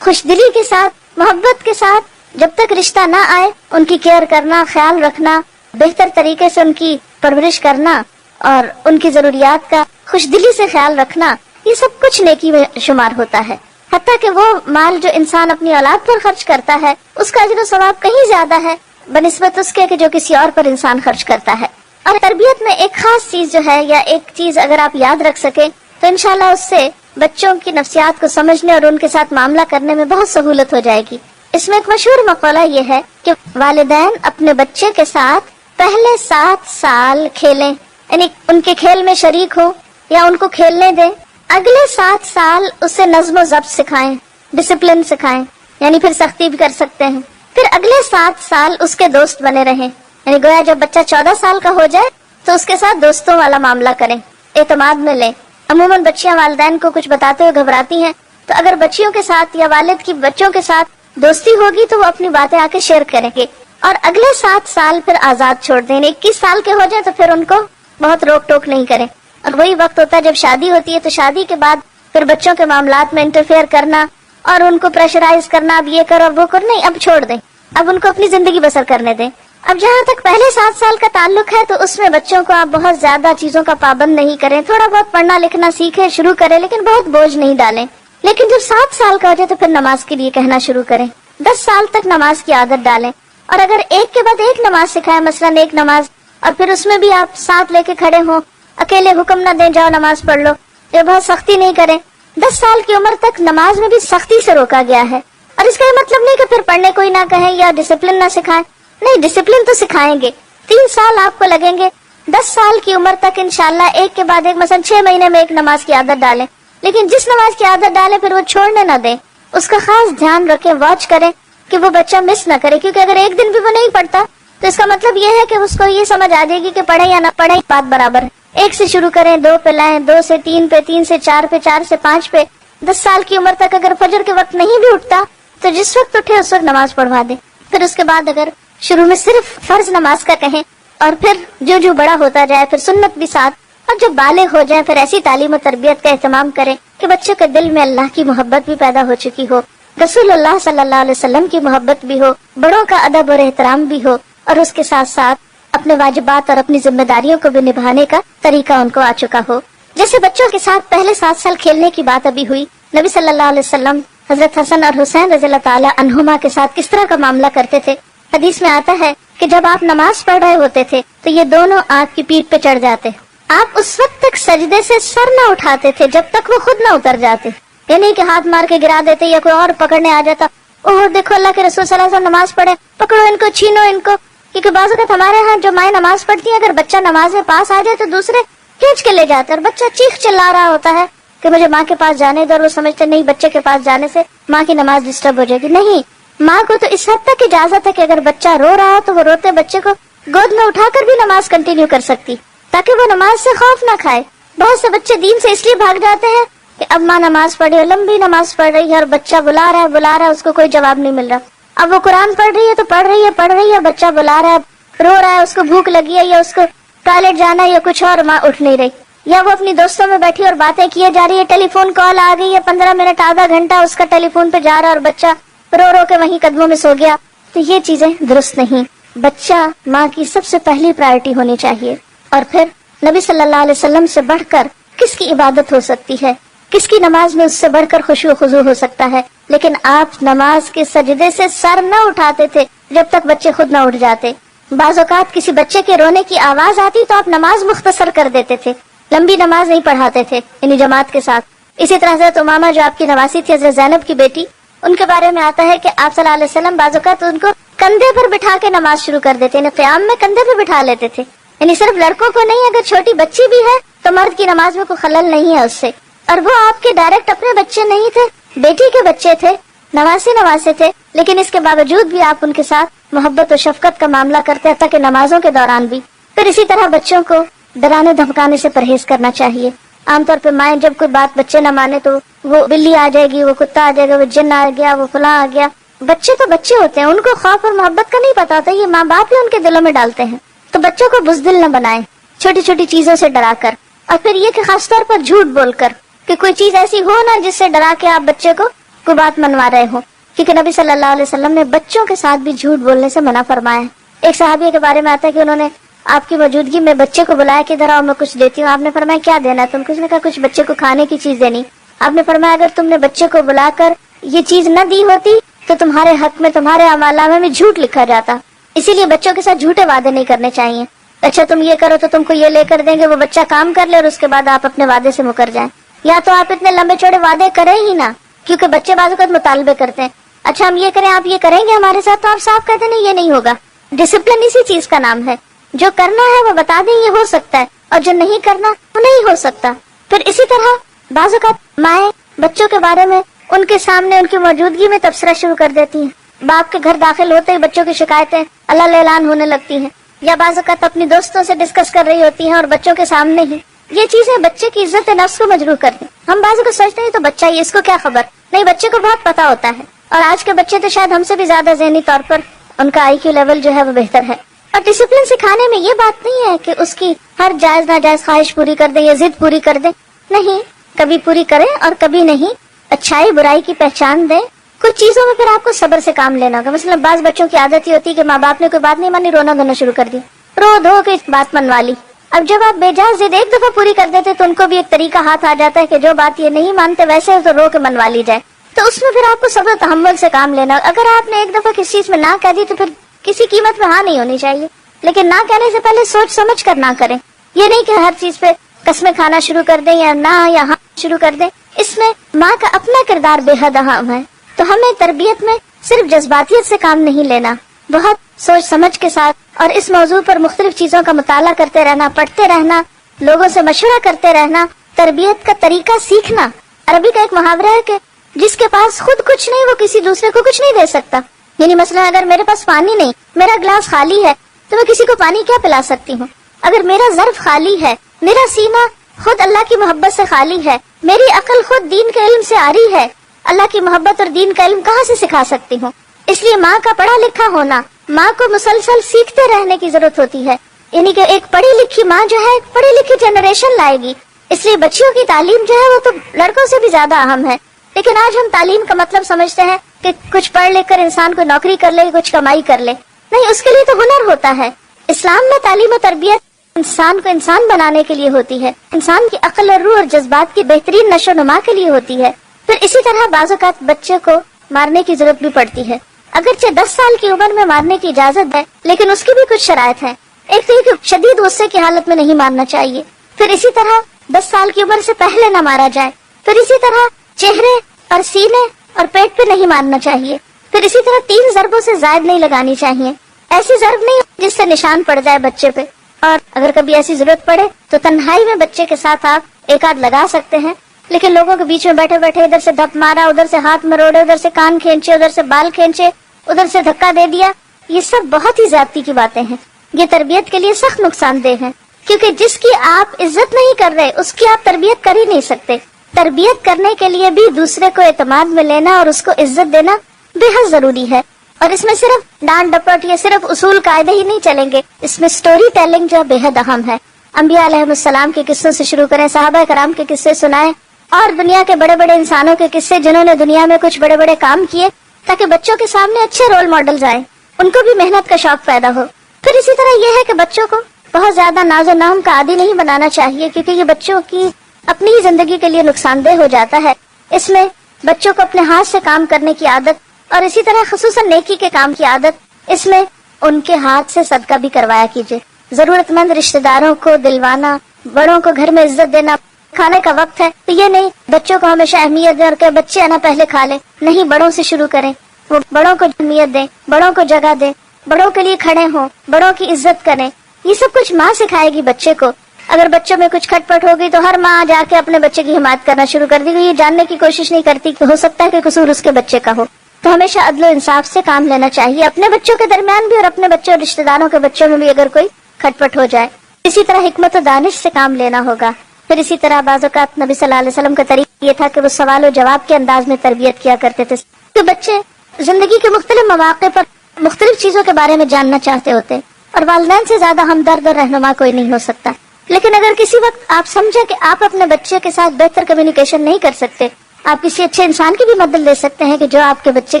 خوش دلی کے ساتھ، محبت کے ساتھ جب تک رشتہ نہ آئے ان کی کیئر کرنا، خیال رکھنا، بہتر طریقے سے ان کی پرورش کرنا اور ان کی ضروریات کا خوش دلی سے خیال رکھنا، یہ سب کچھ نیکی میں شمار ہوتا ہے۔ حتیٰ کہ وہ مال جو انسان اپنی اولاد پر خرچ کرتا ہے اس کا اجر و ثواب کہیں زیادہ ہے بنسبت اس کے کہ جو کسی اور پر انسان خرچ کرتا ہے۔ اور تربیت میں ایک خاص چیز جو ہے، یا ایک چیز اگر آپ یاد رکھ سکیں تو انشاءاللہ اس سے بچوں کی نفسیات کو سمجھنے اور ان کے ساتھ معاملہ کرنے میں بہت سہولت ہو جائے گی۔ اس میں ایک مشہور مقولہ یہ ہے کہ والدین اپنے بچے کے ساتھ پہلے 7 سال کھیلیں، یعنی ان کے کھیل میں شریک ہو یا ان کو کھیلنے دیں، اگلے 7 سال اسے نظم و ضبط سکھائیں، ڈسپلن سکھائیں، یعنی پھر سختی بھی کر سکتے ہیں، پھر اگلے 7 سال اس کے دوست بنے رہیں، یعنی گویا جب بچہ 14 سال کا ہو جائے تو اس کے ساتھ دوستوں والا معاملہ کریں، اعتماد میں لیں۔ عموماً بچیاں والدین کو کچھ بتاتے ہوئے گھبراتی ہیں، تو اگر بچیوں کے ساتھ یا والد کی بچوں کے ساتھ دوستی ہوگی تو وہ اپنی باتیں آ کے شیئر کریں گے، اور اگلے 7 سال پھر آزاد چھوڑ دیں، 21 سال کے ہو جائیں تو پھر ان کو بہت روک ٹوک نہیں کریں۔ اور وہی وقت ہوتا ہے جب شادی ہوتی ہے، تو شادی کے بعد پھر بچوں کے معاملات میں انٹرفیئر کرنا اور ان کو پریشرائز کرنا، اب یہ کرو اب وہ کرو، نہیں، اب چھوڑ دیں، اب ان کو اپنی زندگی بسر کرنے دیں۔ اب جہاں تک پہلے 7 سال کا تعلق ہے تو اس میں بچوں کو آپ بہت زیادہ چیزوں کا پابند نہیں کریں، تھوڑا بہت پڑھنا لکھنا سیکھیں، شروع کریں، لیکن بہت بوجھ نہیں ڈالیں۔ لیکن جب 7 سال کا ہو جائے تو پھر نماز کے لیے کہنا شروع کریں، 10 سال تک نماز کی عادت ڈالیں، اور اگر ایک کے بعد ایک نماز سکھائیں، مثلاً ایک نماز، اور پھر اس میں بھی آپ ساتھ لے کے کھڑے ہوں، اکیلے حکم نہ دیں جاؤ نماز پڑھ لو، یہ بہت سختی نہیں کریں۔ 10 سال کی عمر تک نماز میں بھی سختی سے روکا گیا ہے، اور اس کا یہ مطلب نہیں کہ پھر پڑھنے کوئی نہ کہیں یا ڈسپلن نہ سکھائیں، نہیں، ڈسپلن تو سکھائیں گے۔ 3 سال آپ کو لگیں گے، 10 سال کی عمر تک انشاءاللہ ایک کے بعد ایک، مثلا 6 مہینے میں ایک نماز کی عادت ڈالیں، لیکن جس نماز کی عادت ڈالیں پھر وہ چھوڑنے نہ دیں، اس کا خاص دھیان رکھیں، واچ کریں کہ وہ بچہ مس نہ کرے، کیونکہ اگر ایک دن بھی وہ نہیں پڑھتا تو اس کا مطلب یہ ہے کہ اس کو یہ سمجھ آ جائے گی کہ پڑھے یا نہ پڑھے بات برابر ہے۔ 1 سے شروع کریں، 2 پہ لائیں، 2 سے 3 پہ، 3 سے 4 پہ، 4 سے 5 پہ۔ 10 سال کی عمر تک اگر فجر کے وقت نہیں بھی اٹھتا تو جس وقت اٹھے اس وقت نماز پڑھوا دیں۔ پھر اس کے بعد اگر شروع میں صرف فرض نماز کا کہیں، اور پھر جو جو بڑا ہوتا جائے پھر سنت بھی ساتھ، اور جب بالغ ہو جائیں پھر ایسی تعلیم و تربیت کا اہتمام کریں کہ بچے کے دل میں اللہ کی محبت بھی پیدا ہو چکی ہو، رسول اللہ صلی اللہ علیہ وسلم کی محبت بھی ہو، بڑوں کا ادب اور احترام بھی ہو، اور اس کے ساتھ ساتھ اپنے واجبات اور اپنی ذمہ داریوں کو بھی نبھانے کا طریقہ ان کو آ چکا ہو. جیسے بچوں کے ساتھ پہلے 7 سال کھیلنے کی بات ابھی ہوئی، نبی صلی اللہ علیہ وسلم حضرت حسن اور حسین رضی اللہ تعالی عنہما کے ساتھ کس طرح کا معاملہ کرتے تھے. حدیث میں آتا ہے کہ جب آپ نماز پڑھ رہے ہوتے تھے تو یہ دونوں آپ کی پیٹھ پہ چڑھ جاتے. آپ اس وقت تک سجدے سے سر نہ اٹھاتے تھے جب تک وہ خود نہ اتر جاتے، یعنی کہ ہاتھ مار کے گرا دیتے یا کوئی اور پکڑنے آ جاتا، اوہ دیکھو اللہ کے رسول صلی اللہ علیہ وسلم نماز پڑھے، پکڑو ان کو، چھینو ان کو. کیونکہ بعض اوقات ہمارے ہاں جو مائیں نماز پڑھتی ہیں، اگر بچہ نماز میں پاس آ جائے تو دوسرے کھینچ کے لے جاتے، اور بچہ چیخ چلا رہا ہوتا ہے کہ مجھے ماں کے پاس جانے دو، اور وہ سمجھتے نہیں بچے کے پاس جانے سے ماں کی نماز ڈسٹرب ہو جائے گی. نہیں، ماں کو تو اس حد تک اجازت ہے کہ اگر بچہ رو رہا ہے تو وہ روتے بچے کو گود میں اٹھا کر بھی نماز کنٹینیو کر سکتی، تاکہ وہ نماز سے خوف نہ کھائے. بہت سے بچے دین سے اس لیے بھاگ جاتے ہیں کہ اب ماں نماز پڑھ رہی ہے، لمبی نماز پڑھ رہی ہے، اور بچہ بلا رہا ہے اس کو کوئی جواب نہیں مل رہا. اب وہ قرآن پڑھ رہی ہے تو پڑھ رہی ہے، بچہ بلا رہا ہے، رو رہا ہے، اس کو بھوک لگی ہے یا اس کو ٹوائلٹ جانا ہے یا کچھ اور، ماں اٹھ نہیں رہی، یا وہ اپنی دوستوں میں بیٹھی اور باتیں کیے جا رہی ہے، ٹیلی فون کال آ گئی ہے، 15 منٹ آدھا گھنٹہ اس کا ٹیلی فون پہ جا رہا ہے اور بچہ رو رو کے وہیں قدموں میں سو گیا. تو یہ چیزیں درست نہیں. بچہ ماں کی سب سے پہلی پرائرٹی ہونی چاہیے. اور پھر نبی صلی اللہ علیہ وسلم سے بڑھ کر کس کی عبادت ہو سکتی ہے، کس کی نماز میں اس سے بڑھ کر خشوع و خضوع ہو سکتا ہے. لیکن آپ نماز کے سجدے سے سر نہ اٹھاتے تھے جب تک بچے خود نہ اٹھ جاتے. بعض اوقات کسی بچے کے رونے کی آواز آتی تو آپ نماز مختصر کر دیتے تھے، لمبی نماز نہیں پڑھاتے تھے، یعنی جماعت کے ساتھ. اسی طرح حضرت امامہ جو آپ کی نواسی تھی، حضرت زینب کی بیٹی، ان کے بارے میں آتا ہے کہ آپ صلی اللہ علیہ وسلم بعض اوقات ان کو کندھے پر بٹھا کے نماز شروع کر دیتے، یعنی قیام میں کندھے پر بٹھا لیتے تھے. یعنی صرف لڑکوں کو نہیں، اگر چھوٹی بچی بھی ہے تو مرد کی نماز میں کوئی خلل نہیں ہے اس سے. اور وہ آپ کے ڈائریکٹ اپنے بچے نہیں تھے، بیٹی کے بچے تھے، نواسے تھے، لیکن اس کے باوجود بھی آپ ان کے ساتھ محبت و شفقت کا معاملہ کرتے ہیں، تاکہ نمازوں کے دوران بھی. پھر اسی طرح بچوں کو ڈرانے دھمکانے سے پرہیز کرنا چاہیے. عام طور پہ مائیں جب کوئی بات بچے نہ مانے تو وہ بلی آ جائے گی، وہ کتا آ جائے گا، وہ جن آ گیا، وہ فلاں آ گیا. بچے تو بچے ہوتے ہیں، ان کو خوف اور محبت کا نہیں پتا ہوتا، یہ ماں باپ ہی ان کے دلوں میں ڈالتے ہیں. تو بچوں کو بزدل نہ بنائیں چھوٹی چھوٹی چیزوں سے ڈرا کر. اور پھر یہ کہ خاص طور پر جھوٹ بول کر، کہ کوئی چیز ایسی ہو نا جس سے ڈرا کے آپ بچے کو کوئی بات منوا رہے ہو، کیونکہ نبی صلی اللہ علیہ وسلم نے بچوں کے ساتھ بھی جھوٹ بولنے سے منع فرمایا ہے. ایک صحابی کے بارے میں آتا ہے کہ انہوں نے آپ کی موجودگی میں بچے کو بلایا کہ ادھر آؤ میں کچھ دیتی ہوں. آپ نے فرمایا کیا دینا ہے تم کو؟ اس نے کہا کچھ بچے کو کھانے کی چیز دینی. آپ نے فرمایا اگر تم نے بچے کو بلا کر یہ چیز نہ دی ہوتی تو تمہارے حق میں تمہارے اعمالنامے میں جھوٹ لکھا جاتا. اسی لیے بچوں کے ساتھ جھوٹے وعدے نہیں کرنے چاہیے. اچھا تم یہ کرو تو تم کو یہ لے کر دیں گے، وہ بچہ کام کر لے اور اس کے بعد آپ اپنے وعدے سے مکر جائیں. یا تو آپ اتنے لمبے چوڑے وعدے کریں ہی نہ، کیونکہ بچے بعض اوقات مطالبے کرتے ہیں، اچھا ہم یہ کریں، آپ یہ کریں گے ہمارے ساتھ، تو آپ صاف کہتے ہیں نہیں یہ نہیں ہوگا. ڈسپلن اسی چیز کا نام ہے. جو کرنا ہے وہ بتا دیں یہ ہو سکتا ہے، اور جو نہیں کرنا وہ نہیں ہو سکتا. پھر اسی طرح بعض اوقات مائیں بچوں کے بارے میں ان کے سامنے ان کی موجودگی میں تبصرہ شروع کر دیتی ہیں. باپ کے گھر داخل ہوتے ہی بچوں کی شکایتیں اللہ اعلان ہونے لگتی ہیں، یا بعض اوقات اپنی دوستوں سے ڈسکس کر رہی ہوتی ہیں اور بچوں کے سامنے ہی. یہ چیزیں بچے کی عزت نفس کو مجروح کر دیں. ہم بعض کو سوچتے ہیں تو بچہ ہی، اس کو کیا خبر. نہیں، بچے کو بہت پتا ہوتا ہے. اور آج کے بچے تو شاید ہم سے بھی زیادہ ذہنی طور پر ان کا IQ لیول جو ہے وہ بہتر ہے. اور ڈسپلن سکھانے میں یہ بات نہیں ہے کہ اس کی ہر جائز ناجائز خواہش پوری کر دیں یا ضد پوری کر دیں. نہیں، کبھی پوری کریں اور کبھی نہیں. اچھائی برائی کی پہچان دیں. کچھ چیزوں میں پھر آپ کو صبر سے کام لینا ہوگا. مثلا بعض بچوں کی عادت ہی ہوتی ہے کہ ماں باپ نے کوئی بات نہیں مانی، رونا دھونا شروع کر دی، رو دھو کے بات منوا لی. اب جب آپ بے جائز ضد ایک دفعہ پوری کر دیتے تو ان کو بھی ایک طریقہ ہاتھ آ جاتا ہے کہ جو بات یہ نہیں مانتے ویسے تو رو کے منوا لی جائے. تو اس میں پھر آپ کو صبر تحمل سے کام لینا. اگر آپ نے ایک دفعہ کسی چیز میں نہ کہہ دی تو پھر کسی قیمت میں ہاں نہیں ہونی چاہیے. لیکن نہ کہنے سے پہلے سوچ سمجھ کر نہ کریں. یہ نہیں کہ ہر چیز پہ قسمیں کھانا شروع کر دیں یا نہ یا ہاں شروع کر دیں. اس میں ماں کا اپنا کردار بے حد اہم ہے. تو ہمیں تربیت میں صرف جذباتیت سے کام نہیں لینا، بہت سوچ سمجھ کے ساتھ، اور اس موضوع پر مختلف چیزوں کا مطالعہ کرتے رہنا، پڑھتے رہنا، لوگوں سے مشورہ کرتے رہنا، تربیت کا طریقہ سیکھنا. عربی کا ایک محاورہ ہے کہ جس کے پاس خود کچھ نہیں وہ کسی دوسرے کو کچھ نہیں دے سکتا. یعنی مثلا اگر میرے پاس پانی نہیں، میرا گلاس خالی ہے، تو میں کسی کو پانی کیا پلا سکتی ہوں؟ اگر میرا ظرف خالی ہے، میرا سینہ خود اللہ کی محبت سے خالی ہے، میری عقل خود دین کے علم سے آری ہے، اللہ کی محبت اور دین کا علم کہاں سے سکھا سکتی ہوں؟ اس لیے ماں کا پڑھا لکھا ہونا، ماں کو مسلسل سیکھتے رہنے کی ضرورت ہوتی ہے. یعنی کہ ایک پڑھی لکھی ماں جو ہے ایک پڑھی لکھی جنریشن لائے گی. اس لیے بچیوں کی تعلیم جو ہے وہ تو لڑکوں سے بھی زیادہ اہم ہے. لیکن آج ہم تعلیم کا مطلب سمجھتے ہیں کہ کچھ پڑھ لکھ کر انسان کو نوکری کر لے، کچھ کمائی کر لے. نہیں، اس کے لیے تو ہنر ہوتا ہے. اسلام میں تعلیم و تربیت انسان کو انسان بنانے کے لیے ہوتی ہے، انسان کی عقل اور روح اور جذبات کی بہترین نشو و نما کے لیے ہوتی ہے۔ پھر اسی طرح بعض اوقات بچے کو مارنے کی ضرورت بھی پڑتی ہے، اگرچہ 10 سال کی عمر میں مارنے کی اجازت ہے، لیکن اس کی بھی کچھ شرائط ہیں۔ ایک تو یہ کہ شدید غصے کی حالت میں نہیں مارنا چاہیے، پھر اسی طرح 10 سال کی عمر سے پہلے نہ مارا جائے، پھر اسی طرح چہرے اور سینے اور پیٹ پہ نہیں مارنا چاہیے، پھر اسی طرح 3 ضربوں سے زائد نہیں لگانی چاہیے، ایسی ضرب نہیں جس سے نشان پڑ جائے بچے پہ، اور اگر کبھی ایسی ضرورت پڑے تو تنہائی میں بچے کے ساتھ آپ ایک آدھ لگا سکتے ہیں، لیکن لوگوں کے بیچ میں بیٹھے بیٹھے ادھر سے دھپ مارا، ادھر سے ہاتھ مروڑے، ادھر سے کان کھینچے، ادھر سے بال کھینچے، ادھر سے دھکا دے دیا، یہ سب بہت ہی زیادتی کی باتیں ہیں۔ یہ تربیت کے لیے سخت نقصان دہ ہے، کیونکہ جس کی آپ عزت نہیں کر رہے اس کی آپ تربیت کر ہی نہیں سکتے۔ تربیت کرنے کے لیے بھی دوسرے کو اعتماد میں لینا اور اس کو عزت دینا بے حد ضروری ہے، اور اس میں صرف ڈانٹ ڈپٹ یا صرف اصول قاعدے ہی نہیں چلیں گے، اس میں سٹوری ٹیلنگ جو بے حد اہم ہے۔ انبیاء علیہ السلام کے قصوں سے شروع کریں، صحابہ کرام کے قصے سنائیں، اور دنیا کے بڑے بڑے انسانوں کے قصے جنہوں نے دنیا میں کچھ بڑے بڑے کام کیے، تاکہ بچوں کے سامنے اچھے رول ماڈل آئیں، ان کو بھی محنت کا شوق پیدا ہو۔ پھر اسی طرح یہ ہے کہ بچوں کو بہت زیادہ ناز و نام کا عادی نہیں بنانا چاہیے، کیونکہ یہ بچوں کی اپنی ہی زندگی کے لیے نقصان دہ ہو جاتا ہے۔ اس میں بچوں کو اپنے ہاتھ سے کام کرنے کی عادت، اور اسی طرح خصوصاً نیکی کے کام کی عادت، اس میں ان کے ہاتھ سے صدقہ بھی کروایا کیجیے۔ ضرورت مند رشتہ داروں کو دلوانا، بڑوں کو گھر میں عزت دینا، کھانے کا وقت ہے تو یہ نہیں بچوں کو ہمیشہ اہمیت دیں اور کہ بچے آنا پہلے کھا لیں، نہیں، بڑوں سے شروع کریں، وہ بڑوں کو اہمیت دیں، بڑوں کو جگہ دیں، بڑوں کے لیے کھڑے ہوں، بڑوں کی عزت کریں۔ یہ سب کچھ ماں سکھائے گی بچے کو۔ اگر بچوں میں کچھ کھٹ پٹ ہوگی تو ہر ماں جا کے اپنے بچے کی حمایت کرنا شروع کر دے گی، یہ جاننے کی کوشش نہیں کرتی کہ ہو سکتا ہے کہ قصور اس کے بچے کا ہو۔ تو ہمیشہ عدل و انصاف سے کام لینا چاہیے، اپنے بچوں کے درمیان بھی اور اپنے بچوں اور رشتہ داروں کے بچوں میں بھی اگر کوئی کھٹ پٹ ہو جائے۔ اسی طرح حکمت و دانش سے کام لینا ہوگا۔ پھر اسی طرح بعض اوقات نبی صلی اللہ علیہ وسلم کا طریقہ یہ تھا کہ وہ سوال و جواب کے انداز میں تربیت کیا کرتے تھے، کہ بچے زندگی کے مختلف مواقع پر مختلف چیزوں کے بارے میں جاننا چاہتے ہوتے، اور والدین سے زیادہ ہمدرد اور رہنما کوئی نہیں ہو سکتا۔ لیکن اگر کسی وقت آپ سمجھیں کہ آپ اپنے بچے کے ساتھ بہتر کمیونیکیشن نہیں کر سکتے، آپ کسی اچھے انسان کی بھی مدد لے سکتے ہیں کہ جو آپ کے بچے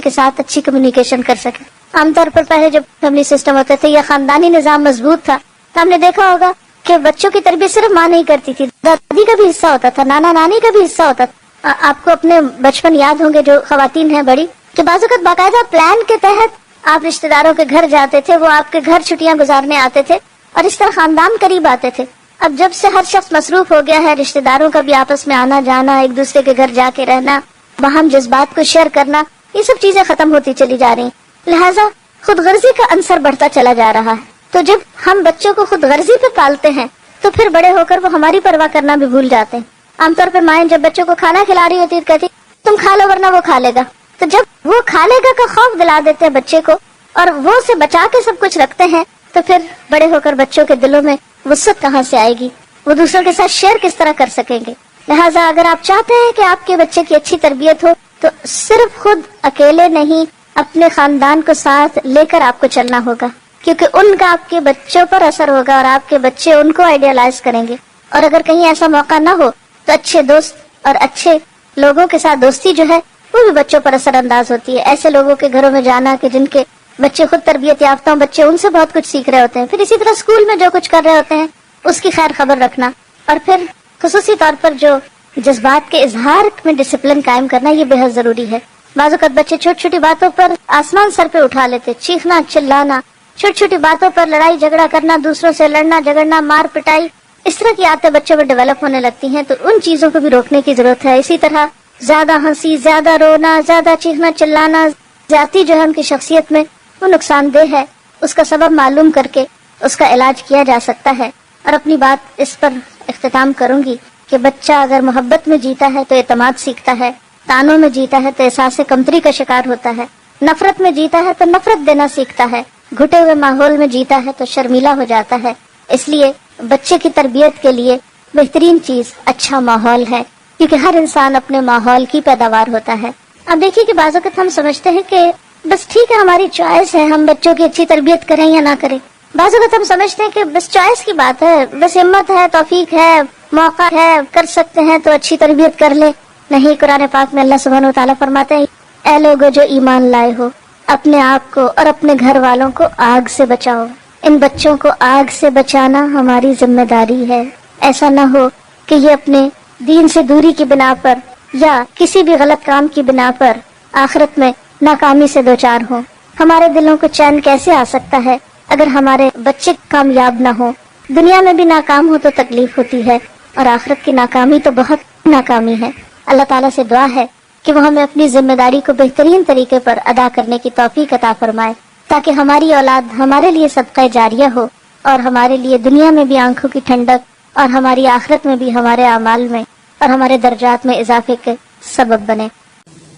کے ساتھ اچھی کمیونیکیشن کر سکے۔ عام طور پر پہلے جب فیملی سسٹم ہوتے تھے یا خاندانی نظام مضبوط تھا تو ہم نے دیکھا ہوگا کہ بچوں کی تربیت صرف ماں نہیں کرتی تھی، دادی کا بھی حصہ ہوتا تھا، نانا نانی کا بھی حصہ ہوتا تھا۔ آپ کو اپنے بچپن یاد ہوں گے جو خواتین ہیں بڑی، کہ بعض اوقات باقاعدہ پلان کے تحت آپ رشتہ داروں کے گھر جاتے تھے، وہ آپ کے گھر چھٹیاں گزارنے آتے تھے، اور اس طرح خاندان قریب آتے تھے۔ اب جب سے ہر شخص مصروف ہو گیا ہے، رشتہ داروں کا بھی آپس میں آنا جانا، ایک دوسرے کے گھر جا کے رہنا، باہم جذبات کو شیئر کرنا، یہ سب چیزیں ختم ہوتی چلی جا رہی ہیں، لہٰذا خود غرضی کا عنصر بڑھتا چلا جا رہا ہے۔ تو جب ہم بچوں کو خود غرضی پہ پالتے ہیں تو پھر بڑے ہو کر وہ ہماری پرواہ کرنا بھی بھول جاتے ہیں۔ عام طور پہ مائیں جب بچوں کو کھانا کھلا رہی ہوتی ہے کہتی تم کھا لو ورنہ وہ کھا لے گا، تو جب وہ کھا لے گا کا خوف دلا دیتے ہیں بچے کو اور وہ اسے بچا کے سب کچھ رکھتے ہیں، تو پھر بڑے ہو کر بچوں کے دلوں میں وسعت کہاں سے آئے گی، وہ دوسروں کے ساتھ شیئر کس طرح کر سکیں گے۔ لہٰذا اگر آپ چاہتے ہیں کہ آپ کے بچے کی اچھی تربیت ہو تو صرف خود اکیلے نہیں، اپنے خاندان کو ساتھ لے کر آپ کو چلنا ہوگا، کیونکہ ان کا آپ کے بچوں پر اثر ہوگا اور آپ کے بچے ان کو آئیڈیالائز کریں گے۔ اور اگر کہیں ایسا موقع نہ ہو تو اچھے دوست اور اچھے لوگوں کے ساتھ دوستی جو ہے وہ بھی بچوں پر اثر انداز ہوتی ہے۔ ایسے لوگوں کے گھروں میں جانا کہ جن کے بچے خود تربیت یافتہ ہوں، بچے ان سے بہت کچھ سیکھ رہے ہوتے ہیں۔ پھر اسی طرح اسکول میں جو کچھ کر رہے ہوتے ہیں اس کی خیر خبر رکھنا، اور پھر خصوصی طور پر جو جذبات کے اظہار میں ڈسپلن قائم کرنا، یہ بے حد ضروری ہے۔ بعض اوقات بچے چھوٹی چھوٹی باتوں پر آسمان سر پہ اٹھا لیتے، چیخنا چلانا، چھوٹی چھوٹی باتوں پر لڑائی جھگڑا کرنا، دوسروں سے لڑنا جھگڑنا، مار پٹائی، اس طرح کی عادتیں بچوں میں ڈیولپ ہونے لگتی ہیں، تو ان چیزوں کو بھی روکنے کی ضرورت ہے۔ اسی طرح زیادہ ہنسی، زیادہ رونا، زیادہ چیخنا چلانا، زیادتی جو ہے ان کی شخصیت میں وہ نقصان دہ ہے، اس کا سبب معلوم کر کے اس کا علاج کیا جا سکتا ہے۔ اور اپنی بات اس پر اختتام کروں گی کہ بچہ اگر محبت میں جیتا ہے تو اعتماد سیکھتا ہے، تانوں میں جیتا ہے تو احساس کمتری کا شکار ہوتا ہے، نفرت میں جیتا ہے تو نفرت دینا سیکھتا ہے، گھٹے ہوئے ماحول میں جیتا ہے تو شرمیلا ہو جاتا ہے۔ اس لیے بچے کی تربیت کے لیے بہترین چیز اچھا ماحول ہے، کیونکہ ہر انسان اپنے ماحول کی پیداوار ہوتا ہے۔ اب دیکھیے کہ بعض اوقات ہم سمجھتے ہیں کہ بس ٹھیک ہے ہماری چوائس ہے، ہم بچوں کی اچھی تربیت کریں یا نہ کریں۔ بعض اوقات ہم سمجھتے ہیں کہ بس چوائس کی بات ہے، بس ہمت ہے، توفیق ہے، موقع ہے، کر سکتے ہیں تو اچھی تربیت کر لیں۔ نہیں، قرآن پاک میں اللہ سبحانہ و تعالیٰ فرماتے ہیں، اے لوگو جو ایمان لائے ہو، اپنے آپ کو اور اپنے گھر والوں کو آگ سے بچاؤ۔ ان بچوں کو آگ سے بچانا ہماری ذمہ داری ہے. ایسا نہ ہو کہ یہ اپنے دین سے دوری کی بنا پر یا کسی بھی غلط کام کی بنا پر آخرت میں ناکامی سے دوچار ہوں. ہمارے دلوں کو چین کیسے آ سکتا ہے اگر ہمارے بچے کامیاب نہ ہو؟ دنیا میں بھی ناکام ہو تو تکلیف ہوتی ہے، اور آخرت کی ناکامی تو بہت ناکامی ہے. اللہ تعالیٰ سے دعا ہے کہ وہ ہمیں اپنی ذمہ داری کو بہترین طریقے پر ادا کرنے کی توفیق عطا فرمائے، تاکہ ہماری اولاد ہمارے لیے صدقہ جاریہ ہو، اور ہمارے لیے دنیا میں بھی آنکھوں کی ٹھنڈک، اور ہماری آخرت میں بھی ہمارے اعمال میں اور ہمارے درجات میں اضافے کے سبب بنے.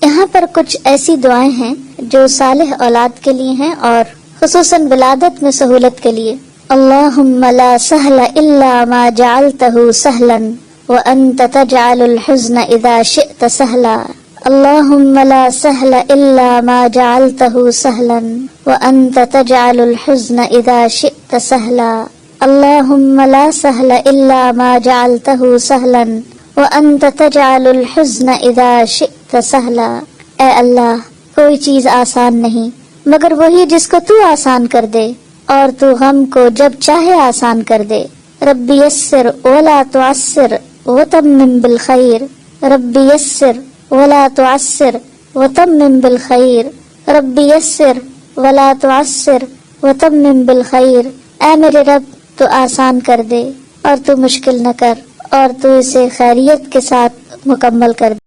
یہاں پر کچھ ایسی دعائیں ہیں جو صالح اولاد کے لیے ہیں، اور خصوصاً ولادت میں سہولت کے لیے. اللہم لا سہل الا ما جعلته سہلا وانت تجعل الحزن اذا شئت سہلا. اللہم لا سہل الا ما جعلته سہلا وانت تجعل الحزن اذا شئت سہلا. اللہم لا سہل الا ما جعلته سہلا وانت تجعل الحزن اذا شئت سہلا. اے اللہ، کوئی چیز آسان نہیں مگر وہی جس کو تو آسان کر دے، اور تو غم کو جب چاہے آسان کر دے. ربی یسر ولا تعسر وتمم بالخیر. ربی یسر ولا تعسر وتمم بالخیر. ربی یسر ولا تعسر وتمم بالخیر. اے میرے رب، تو آسان کر دے اور تو مشکل نہ کر، اور تو اسے خیریت کے ساتھ مکمل کر دے.